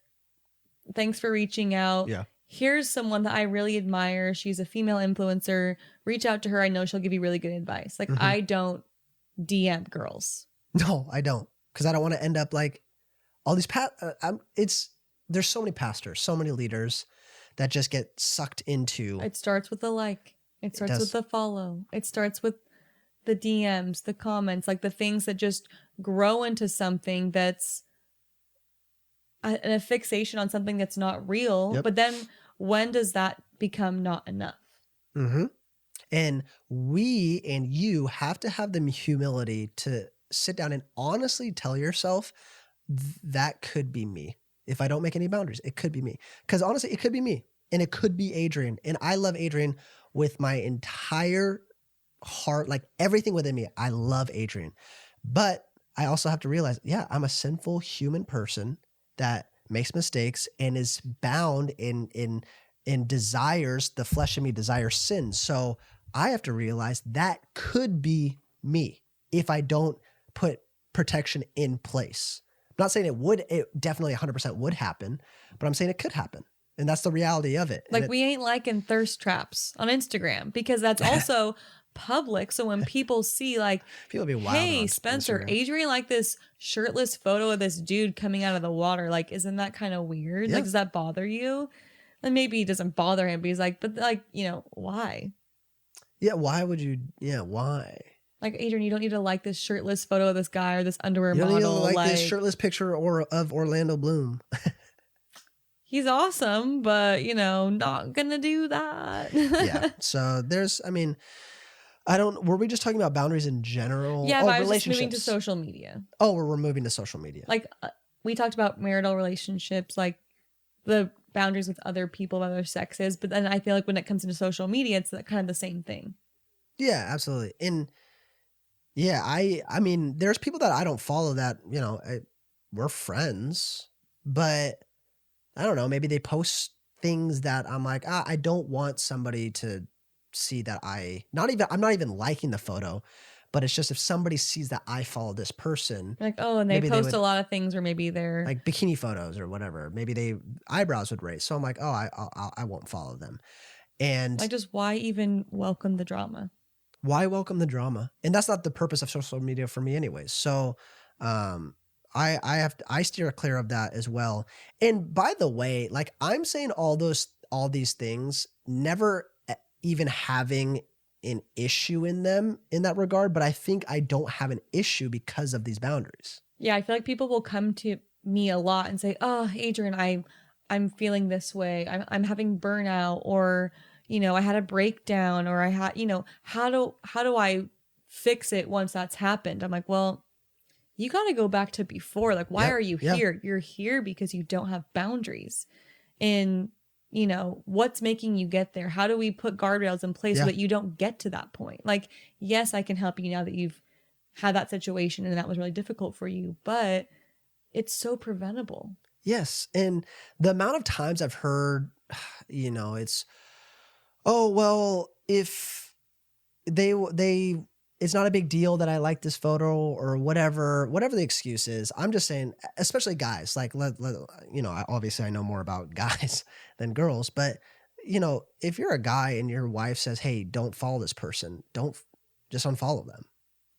Thanks for reaching out.
Yeah.
Here's someone that I really admire. She's a female influencer. Reach out to her. I know she'll give you really good advice. Like I don't DM girls.
No, I don't. Because I don't want to end up like all these there's so many pastors, so many leaders that just get sucked into.
It starts with the like. It starts with the follow. It starts with the DMs, the comments, like the things that just grow into something that's a fixation on something that's not real. But then when does that become not enough?
Mm-hmm. And we and you have to have the humility to sit down and honestly tell yourself that could be me. If I don't make any boundaries, it could be me. Because honestly, it could be me and it could be Adrienne. And I love Adrienne with my entire heart, like everything within me. I love Adrienne. But I also have to realize, I'm a sinful human person that makes mistakes and is bound in desires. The flesh in me desires sin. So I have to realize that could be me if I don't put protection in place. I'm not saying it definitely 100% would happen, but I'm saying it could happen. And that's the reality of it.
Like we ain't liking thirst traps on Instagram because that's also public. So when people see like,
people be wild,
hey, Spencer,
Instagram.
Adrienne, like this shirtless photo of this dude coming out of the water. Like, isn't that kind of weird?
Yeah.
Like, does that bother you? And maybe it doesn't bother him, but he's like, but like, you know, why?
Yeah. Why would you? Yeah. Why?
Like, Adrienne, you don't need to like this shirtless photo of this guy or this underwear
you don't
model.
Need to like this shirtless picture of Orlando Bloom.
He's awesome, but you know, not gonna do that.
Yeah. So were we just talking about boundaries in general?
Yeah, but I was just
relationships.
moving to social media.
Oh, we're moving to social media.
Like we talked about marital relationships, like the boundaries with other people of other sexes. But then I feel like when it comes into social media, it's kind of the same thing.
Yeah, absolutely. And yeah, I mean, there's people that I don't follow that, you know, we're friends, but I don't know, maybe they post things that I'm like, I don't want somebody to see that I'm not even liking the photo, but it's just if somebody sees that I follow this person.
Like, oh, and they post a lot of things where maybe they're
like bikini photos or whatever. Maybe eyebrows would raise. So I'm like, oh, I won't follow them. And
like, just why even welcome the drama?
Why welcome the drama? And that's not the purpose of social media for me anyways. So I steer clear of that as well. And by the way, like I'm saying all these things, never even having an issue in them in that regard, but I think I don't have an issue because of these boundaries.
Yeah, I feel like people will come to me a lot and say, oh, Adrienne, I'm feeling this way. I'm having burnout, or you know, I had a breakdown, or I had, you know, how do I fix it once that's happened? I'm like, well, you got to go back to before. Like, why are you here? You're here because you don't have boundaries. And what's making you get there? How do we put guardrails in place so
Yeah.
that you don't get to that point? Like, yes, I can help you now that you've had that situation and that was really difficult for you, but it's so preventable.
Yes. And the amount of times I've heard, it's, oh, well, if they, it's not a big deal that I like this photo or whatever the excuse is. I'm just saying, especially guys, like, obviously I know more about guys than girls, but if you're a guy and your wife says, hey, don't follow this person, don't just unfollow them.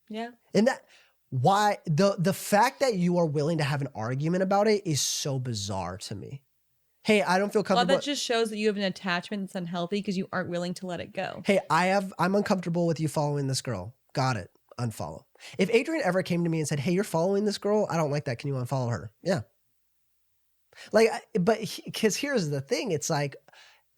Yeah.
And why the fact that you are willing to have an argument about it is so bizarre to me. Hey, I don't feel comfortable.
Well, that just shows that you have an attachment that's unhealthy because you aren't willing to let it go.
Hey, I'm uncomfortable with you following this girl. Got it. Unfollow. If Adrienne ever came to me and said, hey, you're following this girl, I don't like that. Can you unfollow her? Yeah. Like, because here's the thing. It's like,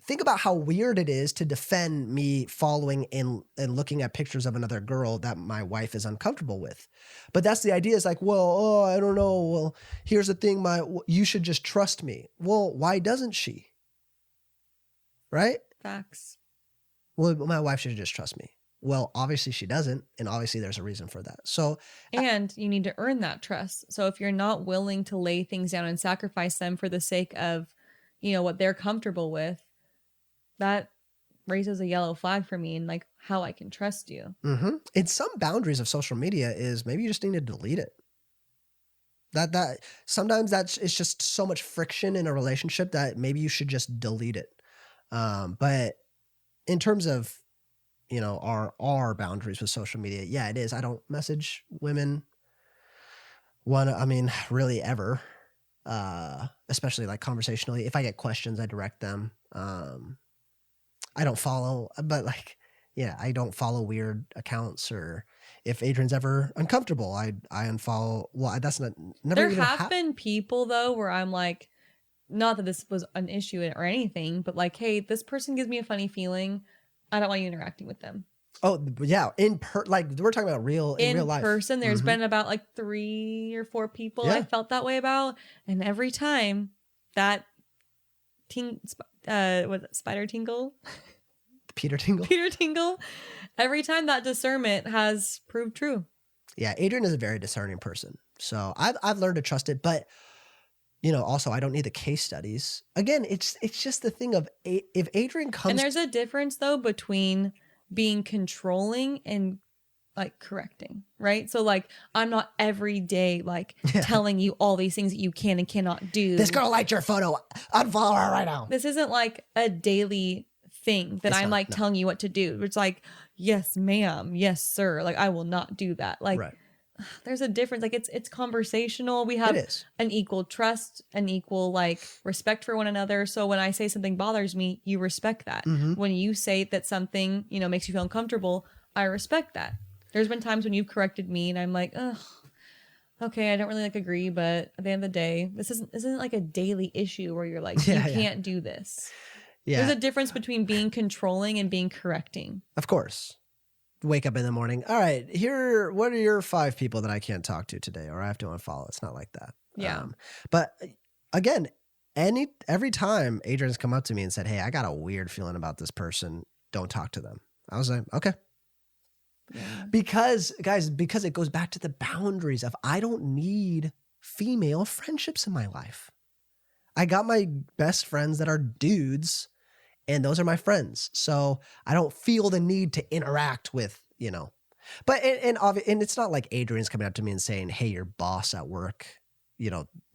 think about how weird it is to defend me following and looking at pictures of another girl that my wife is uncomfortable with. But that's the idea. It's like, well, I don't know. Well, here's the thing. You should just trust me. Well, why doesn't she? Right?
Facts.
Well, my wife should just trust me. Well, obviously she doesn't. And obviously there's a reason for that. So,
and you need to earn that trust. So if you're not willing to lay things down and sacrifice them for the sake of, what they're comfortable with, that raises a yellow flag for me and like how I can trust you.
Mm-hmm. And some boundaries of social media is maybe you just need to delete it. That sometimes it's just so much friction in a relationship that maybe you should just delete it. But in terms of, our boundaries with social media, yeah, it is. I don't message women really ever, especially like conversationally. If I get questions, I direct them. I don't follow, but I don't follow weird accounts, or if Adrienne's ever uncomfortable, I unfollow. Well, that's never.
There have been people though where I'm like, not that this was an issue or anything, but like, hey, this person gives me a funny feeling. I don't want you interacting with them.
Oh yeah, we're talking about in real life.
In person, there's been about like 3 or 4 people I felt that way about, and every time that spider tingle?
Peter Tingle?
Peter Tingle. Every time that discernment has proved true.
Yeah, Adrienne is a very discerning person. So I've learned to trust it. But, also I don't need the case studies. Again, it's just the thing of if Adrienne comes...
And there's a difference, though, between being controlling and like correcting, right? So like I'm not every day like telling you all these things that you can and cannot do.
This girl liked your photo. Unfollow her right now.
This isn't like a daily thing that I'm telling you what to do. It's like, yes, ma'am, yes, sir. Like I will not do that. Like there's a difference. Like it's conversational. We have an equal trust, an equal like respect for one another. So when I say something bothers me, you respect that. Mm-hmm. When you say that something, makes you feel uncomfortable, I respect that. There's been times when you've corrected me and I'm like, oh, okay, I don't really agree, but at the end of the day, this isn't like a daily issue where you're like, you can't do this. Yeah. There's a difference between being controlling and being correcting.
Of course. Wake up in the morning. All right, what are your 5 people that I can't talk to today or I have to unfollow? It's not like that.
Yeah.
But again, every time Adrienne's come up to me and said, hey, I got a weird feeling about this person, don't talk to them. I was like, okay. Yeah. Because it goes back to the boundaries of I don't need female friendships in my life. I got my best friends that are dudes, and those are my friends. So I don't feel the need to interact with, But and it's not like Adrienne's coming up to me and saying, hey, your boss at work,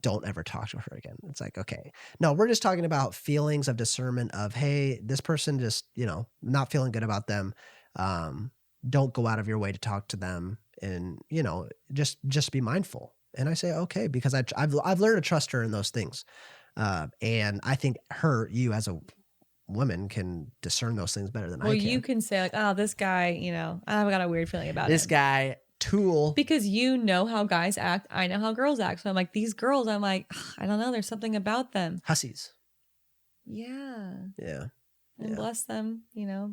don't ever talk to her again. It's like, okay. No, we're just talking about feelings of discernment of, hey, this person just, not feeling good about them. Don't go out of your way to talk to them and, just be mindful. And I say, okay, because I've learned to trust her in those things. And I think you as a woman can discern those things better than I can.
Well, you can say like, oh, this guy, I've got a weird feeling about
this guy, tool.
Because you know how guys act. I know how girls act. So I'm like, these girls, I'm like, I don't know. There's something about them.
Hussies.
Yeah.
Yeah.
And bless them,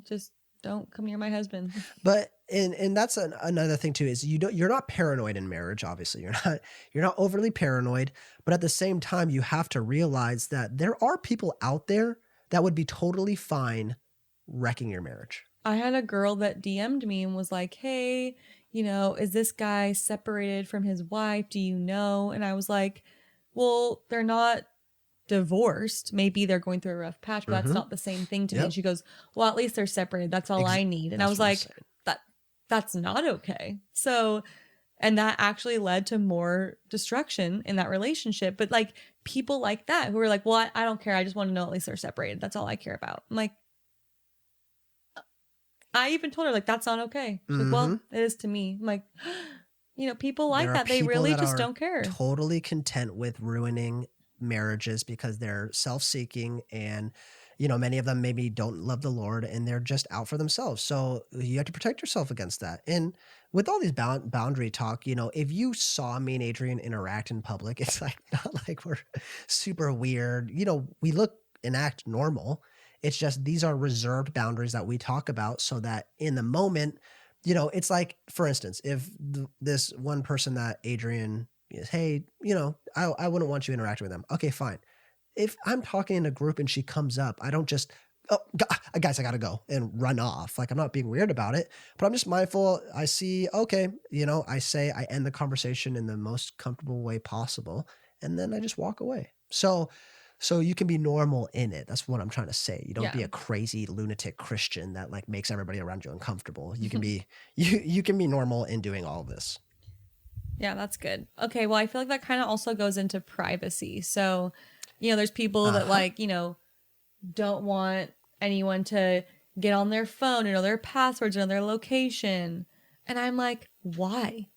just don't come near my husband.
But and that's another thing too is you're not paranoid in marriage. Obviously, you're not overly paranoid. But at the same time, you have to realize that there are people out there that would be totally fine wrecking your marriage.
I had a girl that DM'd me and was like, hey, is this guy separated from his wife? Do you know? And I was like, well, they're not divorced. Maybe they're going through a rough patch, but that's not the same thing to me. And she goes, well, at least they're separated. That's all I need. And I was like, that's not okay. So, and that actually led to more destruction in that relationship. But like people like that who are like, well, I don't care. I just want to know at least they're separated. That's all I care about. I'm like, I even told her like, that's not okay. She's like, well, it is to me. I'm like, people like that. They really just don't care.
Totally content with ruining marriages because they're self-seeking and many of them maybe don't love the Lord and they're just out for themselves. So you have to protect yourself against that. And with all these boundary talk, if you saw me and Adrienne interact in public, it's like not like we're super weird. We look and act normal. It's just these are reserved boundaries that we talk about so that in the moment, it's like, for instance, if this one person that Adrienne is, hey, I wouldn't want you interacting with them. Okay, fine. If I'm talking in a group and she comes up, I don't just, oh, guys, I got to go and run off. Like I'm not being weird about it, but I'm just mindful. I see, okay, I end the conversation in the most comfortable way possible. And then I just walk away. So you can be normal in it. That's what I'm trying to say. You don't be a crazy lunatic Christian that like makes everybody around you uncomfortable. You can be, you can be normal in doing all of this.
Yeah, that's good. Okay. Well, I feel like that kind of also goes into privacy. So, there's people that like, don't want anyone to get on their phone, their passwords, or their location. And I'm like, why?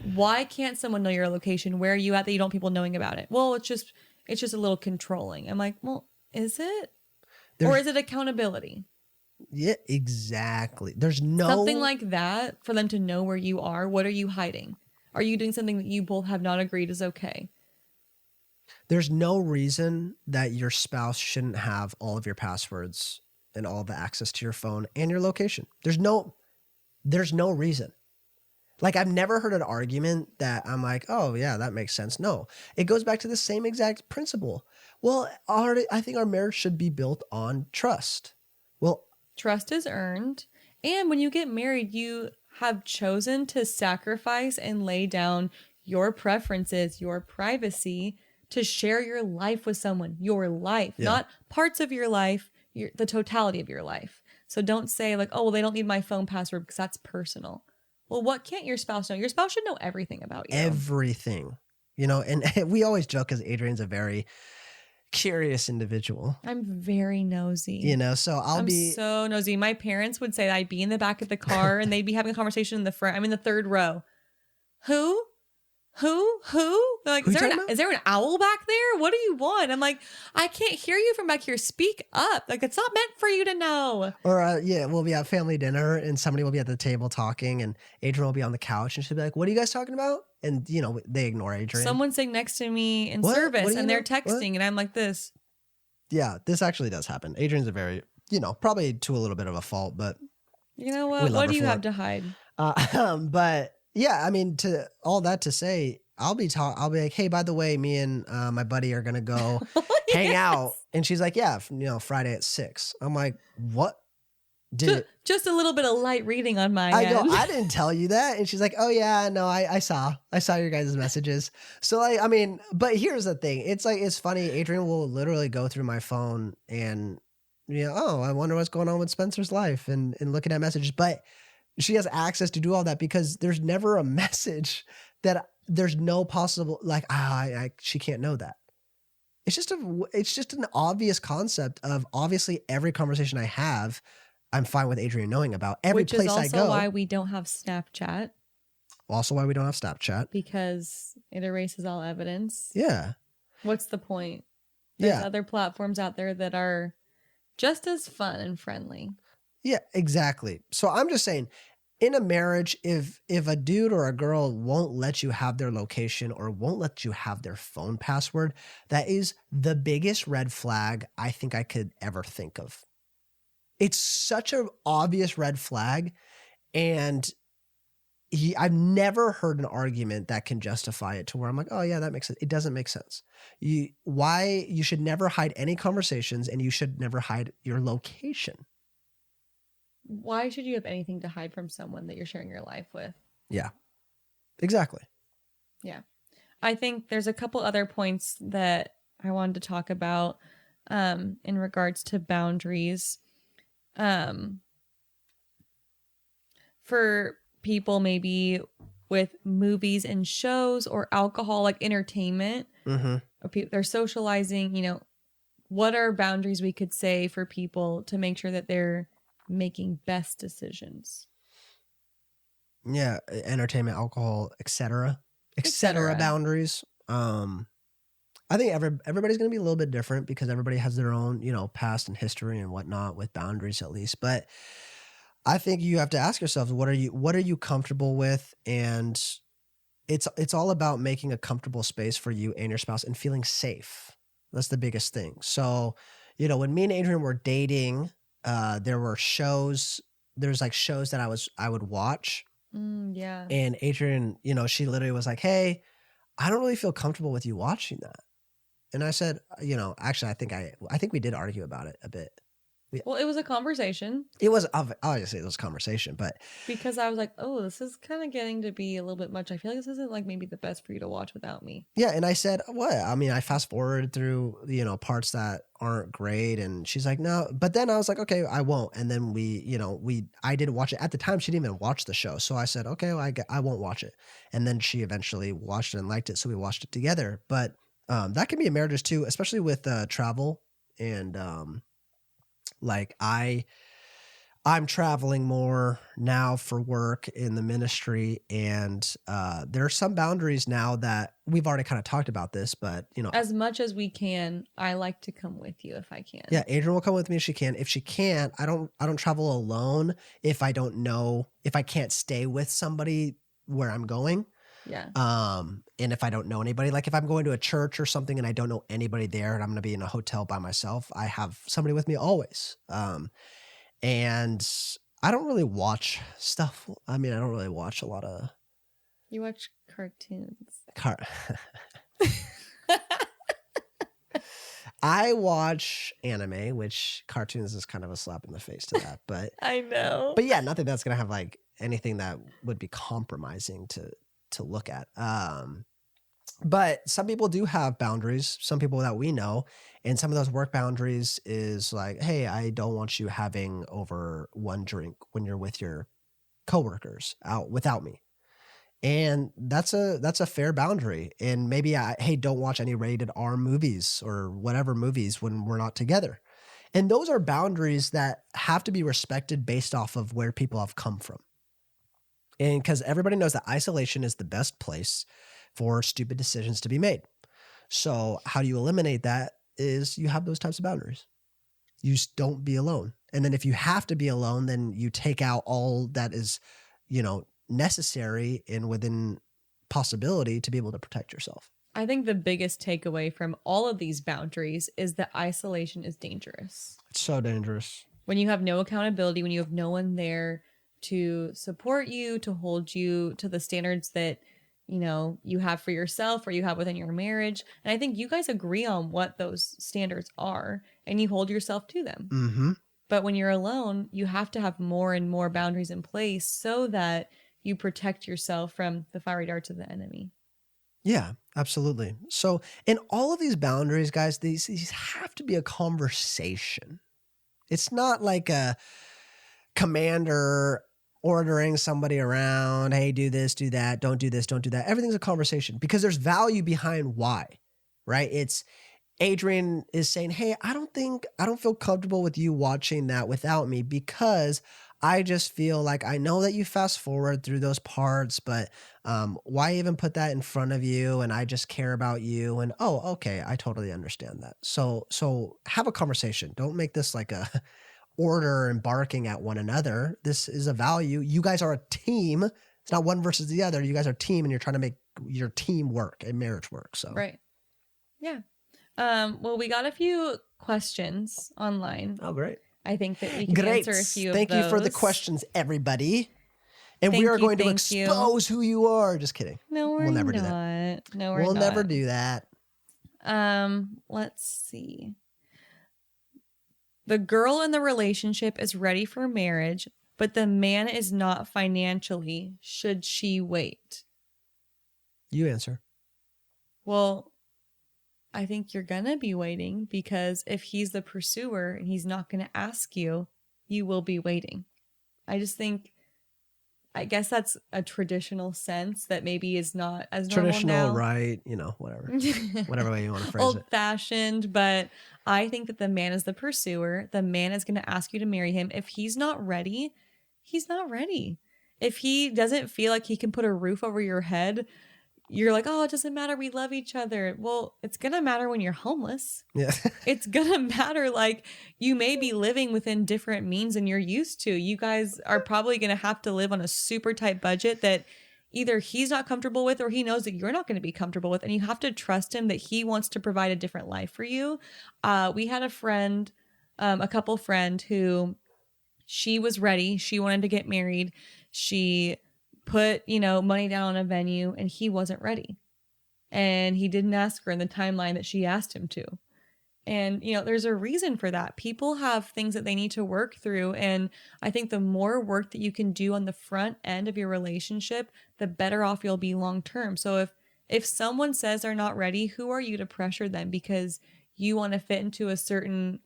Why can't someone know your location? Where are you at that you don't want people knowing about it? Well, it's just a little controlling. I'm like, well, is it? Or is it accountability?
Yeah, exactly. There's no...
Something like that for them to know where you are. What are you hiding? Are you doing something that you both have not agreed is okay?
There's no reason that your spouse shouldn't have all of your passwords and all the access to your phone and your location. There's no reason. Like I've never heard an argument that I'm like, oh yeah, that makes sense. No, it goes back to the same exact principle. Well, I think our marriage should be built on trust. Well,
trust is earned. And when you get married, you have chosen to sacrifice and lay down your preferences, your privacy to share your life with someone, your life, not parts of your life, the totality of your life. So don't say like, oh, well, they don't need my phone password because that's personal. Well, what can't your spouse know? Your spouse should know everything about you.
Everything, and we always joke because Adrienne's a very curious individual.
I'm very nosy.
So I'm
so nosy. My parents would say that I'd be in the back of the car and they'd be having a conversation in the front. I'm in the third row. Who? They're like, is there an owl back there? What do you want? I'm like, I can't hear you from back here. Speak up. Like, it's not meant for you to know.
Or we'll be at family dinner and somebody will be at the table talking and Adrienne will be on the couch and she'll be like, what are you guys talking about? And, they ignore Adrienne.
Someone's sitting next to me in service and they're texting and I'm like this.
Yeah, this actually does happen. Adrienne's a very, probably to a little bit of a fault, but
you know what? What do you have to hide?
But yeah, I mean, to all that to say, I'll be like, hey, by the way, me and my buddy are gonna go hang out, and she's like, yeah, Friday at 6. I'm like, what?
Just a little bit of light reading on my end.
I didn't tell you that, and she's like, oh yeah, no, I saw your guys' messages. So like, I mean, but here's the thing, it's like it's funny. Adrienne will literally go through my phone and I wonder what's going on with Spencer's life, and looking at messages, but she has access to do all that because there's never a message that there's no possible, like, she can't know that. It's just an obvious concept of obviously every conversation I have, I'm fine with Adrienne knowing about every place I go. Which is
also why we don't have Snapchat.
Also why we don't have Snapchat.
Because it erases all evidence.
Yeah.
What's the point? There's other platforms out there that are just as fun and friendly.
Yeah, exactly. So I'm just saying, in a marriage, if a dude or a girl won't let you have their location or won't let you have their phone password, that is the biggest red flag I think I could ever think of. It's such an obvious red flag. And I've never heard an argument that can justify it to where I'm like, oh yeah, that makes sense. It doesn't make sense. Why you should never hide any conversations, and you should never hide your location.
Why should you have anything to hide from someone that you're sharing your life with?
Yeah, exactly.
Yeah. I think there's a couple other points that I wanted to talk about in regards to boundaries. For people maybe with movies and shows or alcohol, like entertainment, they're socializing, you know, what are boundaries we could say for people to make sure that they're making best decisions?
Yeah, entertainment, alcohol, etc. boundaries. I think everybody's going to be a little bit different because everybody has their own, you know, past and history and whatnot with boundaries, at least. But I think you have to ask yourself, what are you comfortable with? And it's all about making a comfortable space for you and your spouse and feeling safe. That's the biggest thing. So, you know, when me and Adrienne were dating, there were shows. There's like shows that I would watch.
Yeah.
And Adrienne, you know, she literally was like, "Hey, I don't really feel comfortable with you watching that." And I said, you know, actually, I think we did argue about it a bit.
Well, it was a conversation.
It was obviously it was a conversation, but
because I was like, oh, this is kind of getting to be a little bit much. I feel like this isn't like maybe the best for you to watch without me.
Yeah, and I said, what? I mean, I fast forwarded through, you know, parts that aren't great, and she's like, no. But then I was like, okay, I won't. And then I didn't watch it at the time. She didn't even watch the show, so I said, okay, well, I won't watch it. And then she eventually watched it and liked it, so we watched it together. But that can be in marriages too, especially with travel and like I'm traveling more now for work in the ministry, and there are some boundaries now that we've already kind of talked about this, but you know,
as much as we can, I like to come with you if I can.
Yeah, Adrienne will come with me if she can. If she can't, I don't travel alone if I can't stay with somebody where I'm going.
Yeah.
And if I don't know anybody, like if I'm going to a church or something and I don't know anybody there and I'm going to be in a hotel by myself, I have somebody with me always. And I don't really watch stuff. I mean, I don't really watch a lot of.
You watch cartoons.
I watch anime, which cartoons is kind of a slap in the face to that, but
I know.
But yeah, nothing that's gonna have like anything that would be compromising to look at. But some people do have boundaries, some people that we know, and some of those work boundaries is like, hey, I don't want you having over one drink when you're with your coworkers out without me. And that's a fair boundary. And maybe hey, don't watch any rated R movies or whatever movies when we're not together. And those are boundaries that have to be respected based off of where people have come from. And because everybody knows that isolation is the best place for stupid decisions to be made. So how do you eliminate that is you have those types of boundaries. You just don't be alone. And then if you have to be alone, then you take out all that is, you know, necessary and within possibility to be able to protect yourself.
I think the biggest takeaway from all of these boundaries is that isolation is dangerous.
It's so dangerous.
When you have no accountability, when you have no one there to support you, to hold you to the standards that, you know, you have for yourself or you have within your marriage. And I think you guys agree on what those standards are and you hold yourself to them.
Mm-hmm.
But when you're alone, you have to have more and more boundaries in place so that you protect yourself from the fiery darts of the enemy.
Yeah, absolutely. So in all of these boundaries, guys, these have to be a conversation. It's not like a commander ordering somebody around, hey, do this, do that, don't do this, don't do that. Everything's a conversation because there's value behind why, right? It's Adrienne is saying, hey, I don't feel comfortable with you watching that without me because I just feel like I know that you fast forward through those parts, but why even put that in front of you? And I just care about you. And oh, okay, I totally understand that. So have a conversation. Don't make this like a order and barking at one another. This is a value. You guys are a team. It's not one versus the other. You guys are a team and you're trying to make your team work and marriage work. So
right. Yeah. Well, we got a few questions online.
Oh, great.
I think that we can answer a few of those.
Thank you for the questions, everybody. And we are going to
thank you.
expose who you are. Just kidding.
No, we'll never do that. No,
we'll never do that.
Let's see. The girl in the relationship is ready for marriage, but the man is not financially. Should she wait?
You answer.
Well, I think you're going to be waiting because if he's the pursuer and he's not going to ask you, you will be waiting. I guess that's a traditional sense that maybe is not as
traditional,
normal now.
Right? Whatever. Whatever way you want to phrase it.
Old-fashioned, but I think that the man is the pursuer. The man is going to ask you to marry him. If he's not ready, he's not ready. If he doesn't feel like he can put a roof over your head, you're like, oh, it doesn't matter. We love each other. Well, it's going to matter when you're homeless.
Yeah.
It's going to matter. Like, you may be living within different means than you're used to. You guys are probably going to have to live on a super tight budget that either he's not comfortable with or he knows that you're not going to be comfortable with. And you have to trust him that he wants to provide a different life for you. We had a couple friend who she was ready. She wanted to get married. She put, money down on a venue and he wasn't ready. And he didn't ask her in the timeline that she asked him to. And, there's a reason for that. People have things that they need to work through. And I think the more work that you can do on the front end of your relationship, the better off you'll be long term. So if someone says they're not ready, who are you to pressure them because you want to fit into a certain,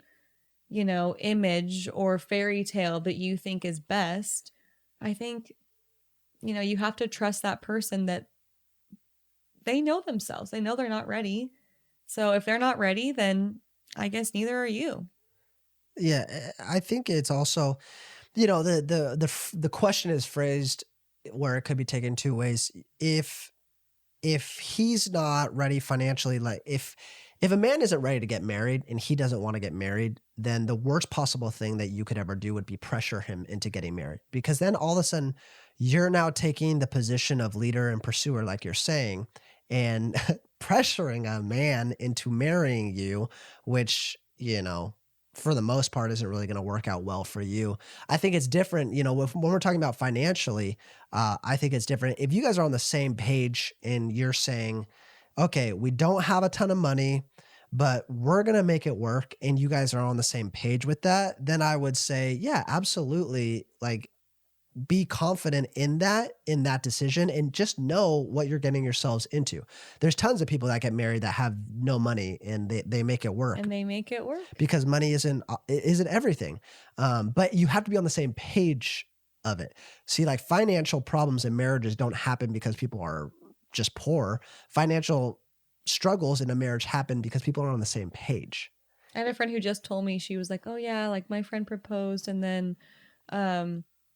image or fairy tale that you think is best? I think, you have to trust that person that they know themselves. They know they're not ready. So if they're not ready, then I guess neither are you.
Yeah, I think it's also, the question is phrased where it could be taken two ways. If he's not ready financially, like if a man isn't ready to get married and he doesn't want to get married, then the worst possible thing that you could ever do would be pressure him into getting married. Because then all of a sudden you're now taking the position of leader and pursuer, like you're saying, and pressuring a man into marrying you, which, for the most part isn't really going to work out well for you. I think it's different, when we're talking about financially, I think it's different. If you guys are on the same page and you're saying, okay, we don't have a ton of money, but we're going to make it work, and you guys are on the same page with that, then I would say, yeah, absolutely. Like, be confident in that decision and just know what you're getting yourselves into. There's tons of people that get married that have no money and they make it work.
And they make it work.
Because money isn't everything. But you have to be on the same page of it. See, like financial problems in marriages don't happen because people are just poor. Financial struggles in a marriage happen because people are on the same page.
I had a friend who just told me, she was like, oh yeah, like my friend proposed and then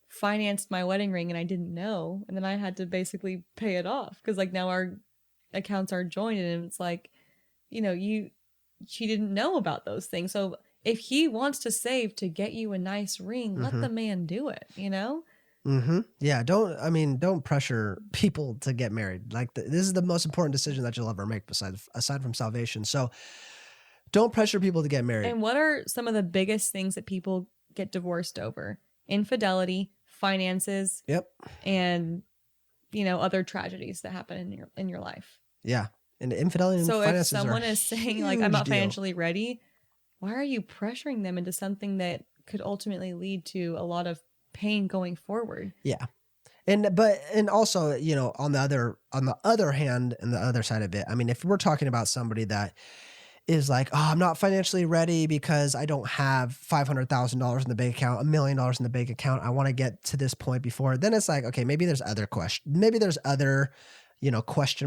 financed my wedding ring and I didn't know. And then I had to basically pay it off because like now our accounts are joined and it's like, she didn't know about those things. So if he wants to save to get you a nice ring, let the man do it,
Yeah. Don't pressure people to get married. Like this is the most important decision that you'll ever make aside from salvation. So don't pressure people to get married.
And what are some of the biggest things that people get divorced over? Infidelity, finances, and other tragedies that happen in your life.
Yeah, and infidelity and finances.
So if someone is saying like I'm not financially ready, why are you pressuring them into something that could ultimately lead to a lot of pain going forward?
Yeah, and also on the other hand and the other side of it, I mean, if we're talking about somebody that is like, oh, I'm not financially ready because I don't have $500,000 in the bank account, $1 million in the bank account. I want to get to this point before. Then it's like, okay, maybe there's other question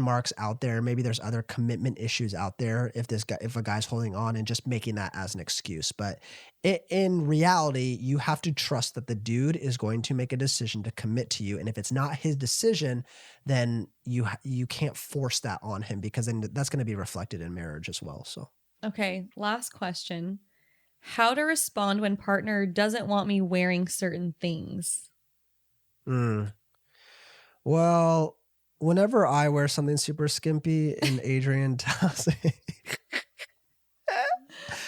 marks out there. Maybe there's other commitment issues out there if a guy's holding on and just making that as an excuse. But in reality, you have to trust that the dude is going to make a decision to commit to you. And if it's not his decision, then you can't force that on him because then that's going to be reflected in marriage as well. So,
okay. Last question. How to respond when partner doesn't want me wearing certain things?
Well, whenever I wear something super skimpy and Adrienne tells me,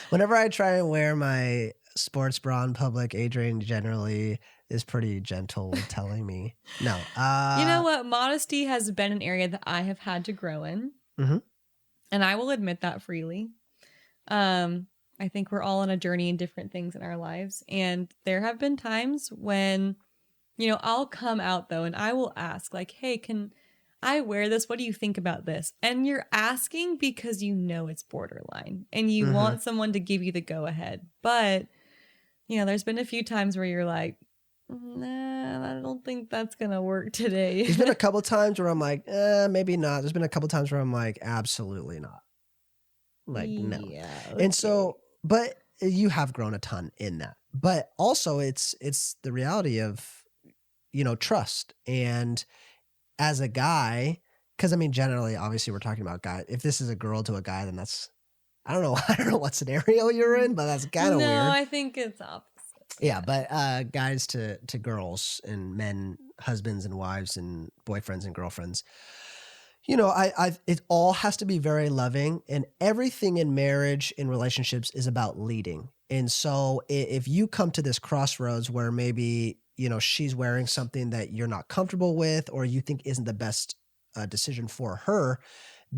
whenever I try and wear my sports bra in public, Adrienne generally is pretty gentle with telling me no.
You know what? Modesty has been an area that I have had to grow in.
Mm-hmm.
And I will admit that freely. I think we're all on a journey in different things in our lives. And there have been times when, I'll come out though and I will ask like, hey, can I wear this? What do you think about this? And you're asking because you know it's borderline and you want someone to give you the go ahead. But, there's been a few times where you're like, nah, I don't think that's going to work today.
There's been a couple times where I'm like, maybe not. There's been a couple times where I'm like, absolutely not. Like, no.
Yeah, okay.
And so, but you have grown a ton in that. But also it's the reality of, trust. And as a guy, because I mean, generally, obviously we're talking about guys. If this is a girl to a guy, then that's, I don't know what scenario you're in, but that's kind of weird.
No, I think it's opposite.
Yeah, but guys to girls and men, husbands and wives and boyfriends and girlfriends, it all has to be very loving, and everything in marriage, in relationships, is about leading. And so if you come to this crossroads where maybe, she's wearing something that you're not comfortable with or you think isn't the best decision for her,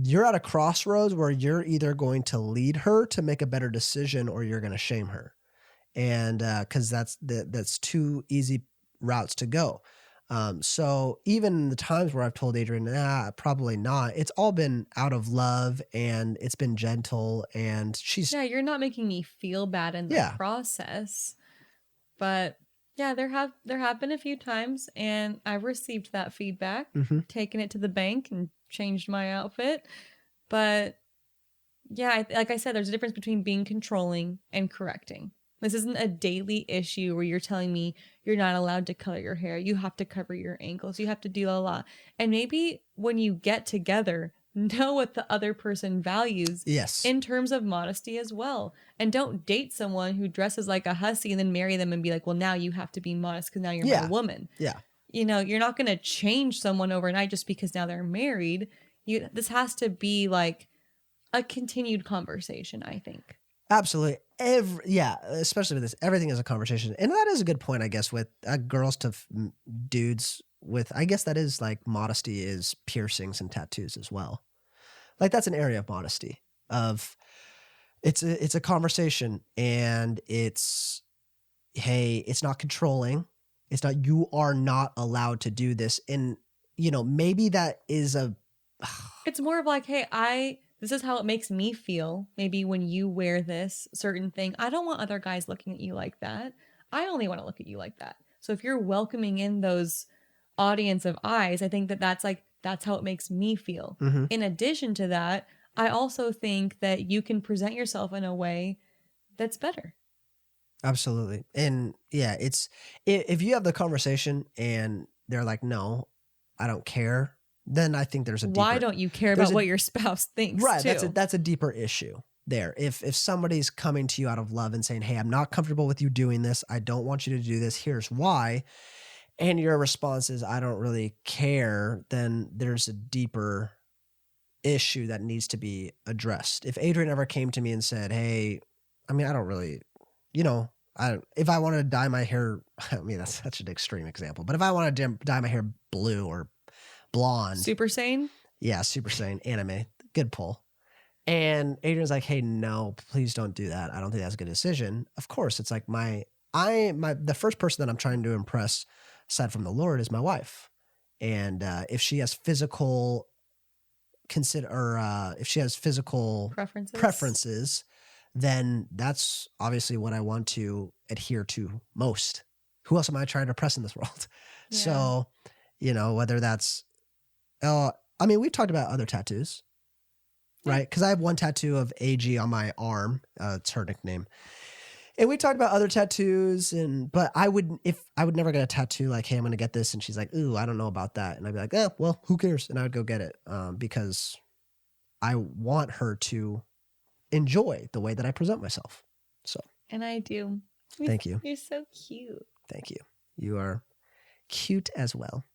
you're at a crossroads where you're either going to lead her to make a better decision or you're going to shame her. And because that's two easy routes to go. So even the times where I've told Adrienne, probably not, it's all been out of love and it's been gentle, and she's...
Yeah, you're not making me feel bad in the process. But yeah, there have been a few times and I've received that feedback, taken it to the bank and changed my outfit. But yeah, like I said, there's a difference between being controlling and correcting. This isn't a daily issue where you're telling me you're not allowed to color your hair. You have to cover your ankles. You have to do a lot. And maybe when you get together, know what the other person values in terms of modesty as well. And don't date someone who dresses like a hussy and then marry them and be like, well, now you have to be modest because now you're my woman.
Yeah.
You're not going to change someone overnight just because now they're married. This has to be like a continued conversation, I think.
Absolutely. Especially with this, everything is a conversation. And that is a good point, I guess, with girls to dudes with, I guess that is like modesty is piercings and tattoos as well. Like that's an area of modesty of it's a conversation, and it's, hey, it's not controlling. It's not, you are not allowed to do this. And, maybe that is
it's more of like, hey, this is how it makes me feel. Maybe when you wear this certain thing, I don't want other guys looking at you like that. I only want to look at you like that. So if you're welcoming in those audience of eyes, I think that's how it makes me feel. In addition to that, I also think that you can present yourself in a way that's better.
Absolutely. And yeah, it's, if you have the conversation and they're like, no, I don't care, then I think there's a deeper...
Why don't you care about what your spouse thinks?
Right.
Too?
That's a deeper issue there. If somebody's coming to you out of love and saying, hey, I'm not comfortable with you doing this. I don't want you to do this. Here's why. And your response is, I don't really care. Then there's a deeper issue that needs to be addressed. If Adrienne ever came to me and said, hey, I mean, I don't really, if I wanted to dye my hair, I mean, that's such an extreme example, but if I wanted to dye my hair blue or blonde.
Super Saiyan?
Yeah, Super Saiyan, anime. Good pull. And Adrienne's like, hey, no, please don't do that. I don't think that's a good decision. Of course, it's like the first person that I'm trying to impress aside from the Lord is my wife. And if she has physical preferences, then that's obviously what I want to adhere to most. Who else am I trying to impress in this world? Yeah. So, whether that's, we've talked about other tattoos, right? Because I have one tattoo of AG on my arm. It's her nickname. And we talked about other tattoos, but I would never get a tattoo like, hey, I'm going to get this. And she's like, ooh, I don't know about that. And I'd be like, well, who cares? And I would go get it because I want her to enjoy the way that I present myself. So.
And I do.
Thank you.
You're so cute.
Thank you. You are cute as well.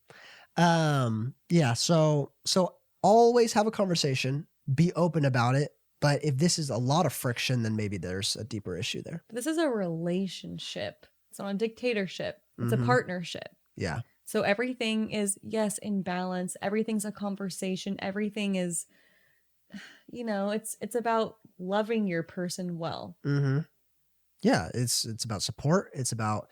So always have a conversation, be open about it. But if this is a lot of friction, then maybe there's a deeper issue there.
This is a relationship. It's not a dictatorship. It's a partnership.
Yeah.
So everything is, yes, in balance. Everything's a conversation. Everything is, it's about loving your person well.
Yeah. It's about support. It's about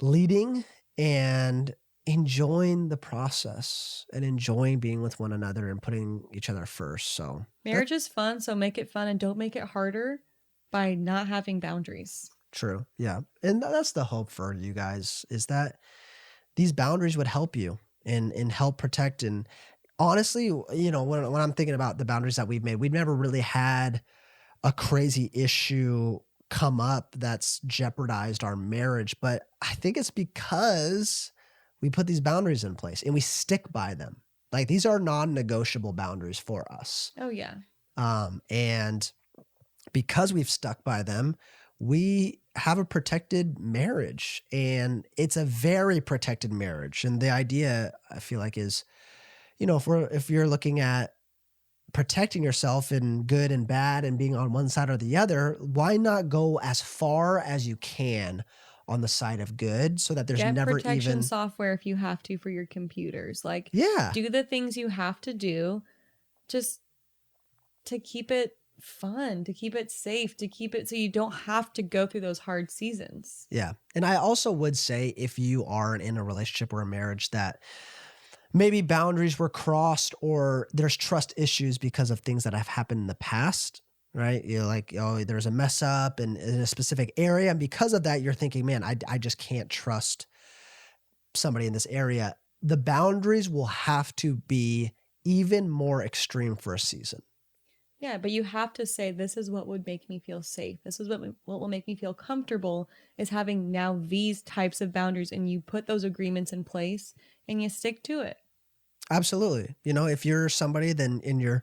leading and enjoying the process and enjoying being with one another and putting each other first. So
marriage is fun. So make it fun and don't make it harder by not having boundaries.
True. Yeah. And that's the hope for you guys, is that these boundaries would help you and help protect. And honestly, when I'm thinking about the boundaries that we've made, we've never really had a crazy issue come up that's jeopardized our marriage. But I think it's because we put these boundaries in place and we stick by them. Like, these are non-negotiable boundaries for us.
Oh, yeah.
And because we've stuck by them, we have a protected marriage, and it's a very protected marriage. And the idea, I feel like, is, if you're looking at protecting yourself in good and bad and being on one side or the other, why not go as far as you can on the side of good, so that there's
Get
never
protection
even
software if you have to for your computers. Like,
yeah,
do the things you have to do just to keep it fun, to keep it safe, to keep it so you don't have to go through those hard seasons.
Yeah. And I also would say, if you are in a relationship or a marriage that maybe boundaries were crossed or there's trust issues because of things that have happened in the past, right? You're like, there's a mess up in a specific area. And because of that, you're thinking, man, I just can't trust somebody in this area. The boundaries will have to be even more extreme for a season.
Yeah, but you have to say, this is what would make me feel safe. This is what will make me feel comfortable, is having now these types of boundaries, and you put those agreements in place and you stick to it.
Absolutely. If you're somebody, then in your,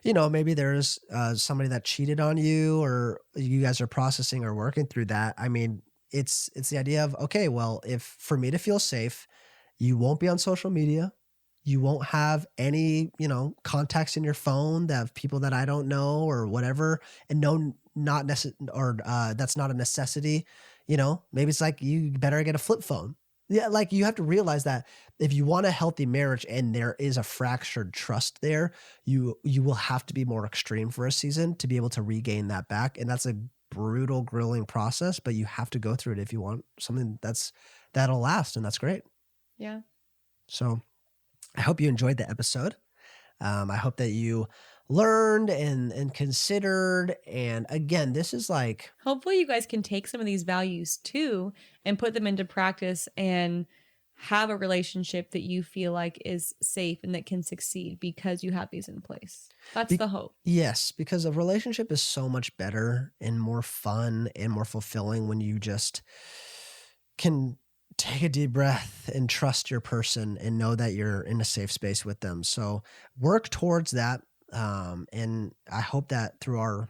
maybe there's somebody that cheated on you, or you guys are processing or working through that. I mean, it's the idea of, okay, well, if for me to feel safe, you won't be on social media. You won't have any, contacts in your phone that have people that I don't know or whatever, and that's not a necessity. Maybe it's like, you better get a flip phone. Yeah. Like, you have to realize that if you want a healthy marriage and there is a fractured trust there, you will have to be more extreme for a season to be able to regain that back. And that's a brutal, grueling process, but you have to go through it if you want something that'll last. And that's great.
Yeah.
So I hope you enjoyed the episode. I hope that you learned and considered. And again, this is like,
hopefully you guys can take some of these values too and put them into practice and have a relationship that you feel like is safe and that can succeed because you have these in place. That's the hope.
Yes, because a relationship is so much better and more fun and more fulfilling when you just can take a deep breath and trust your person and know that you're in a safe space with them. So work towards that. And I hope that through our,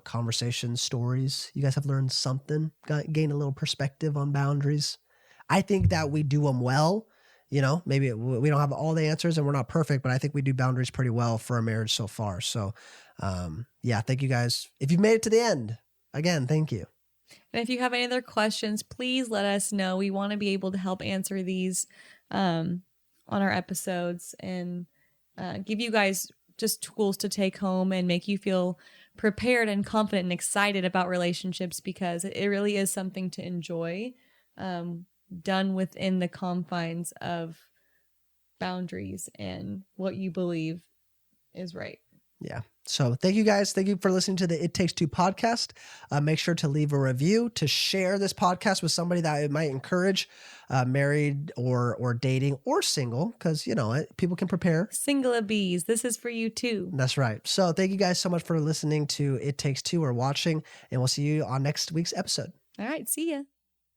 conversations, stories, you guys have learned something, gained a little perspective on boundaries. I think that we do them well. Maybe we don't have all the answers and we're not perfect, but I think we do boundaries pretty well for our marriage so far. So, thank you guys. If you've made it to the end, again, thank you.
And if you have any other questions, please let us know. We want to be able to help answer these on our episodes and give you guys just tools to take home and make you feel prepared and confident and excited about relationships, because it really is something to enjoy, done within the confines of boundaries and what you believe is right.
Yeah. So thank you guys. Thank you for listening to the It Takes Two podcast. Make sure to leave a review, to share this podcast with somebody that it might encourage, married or dating or single, because, people can prepare.
Single bees. This is for you too.
That's right. So thank you guys so much for listening to It Takes Two or watching, and we'll see you on next week's episode.
All right. See ya.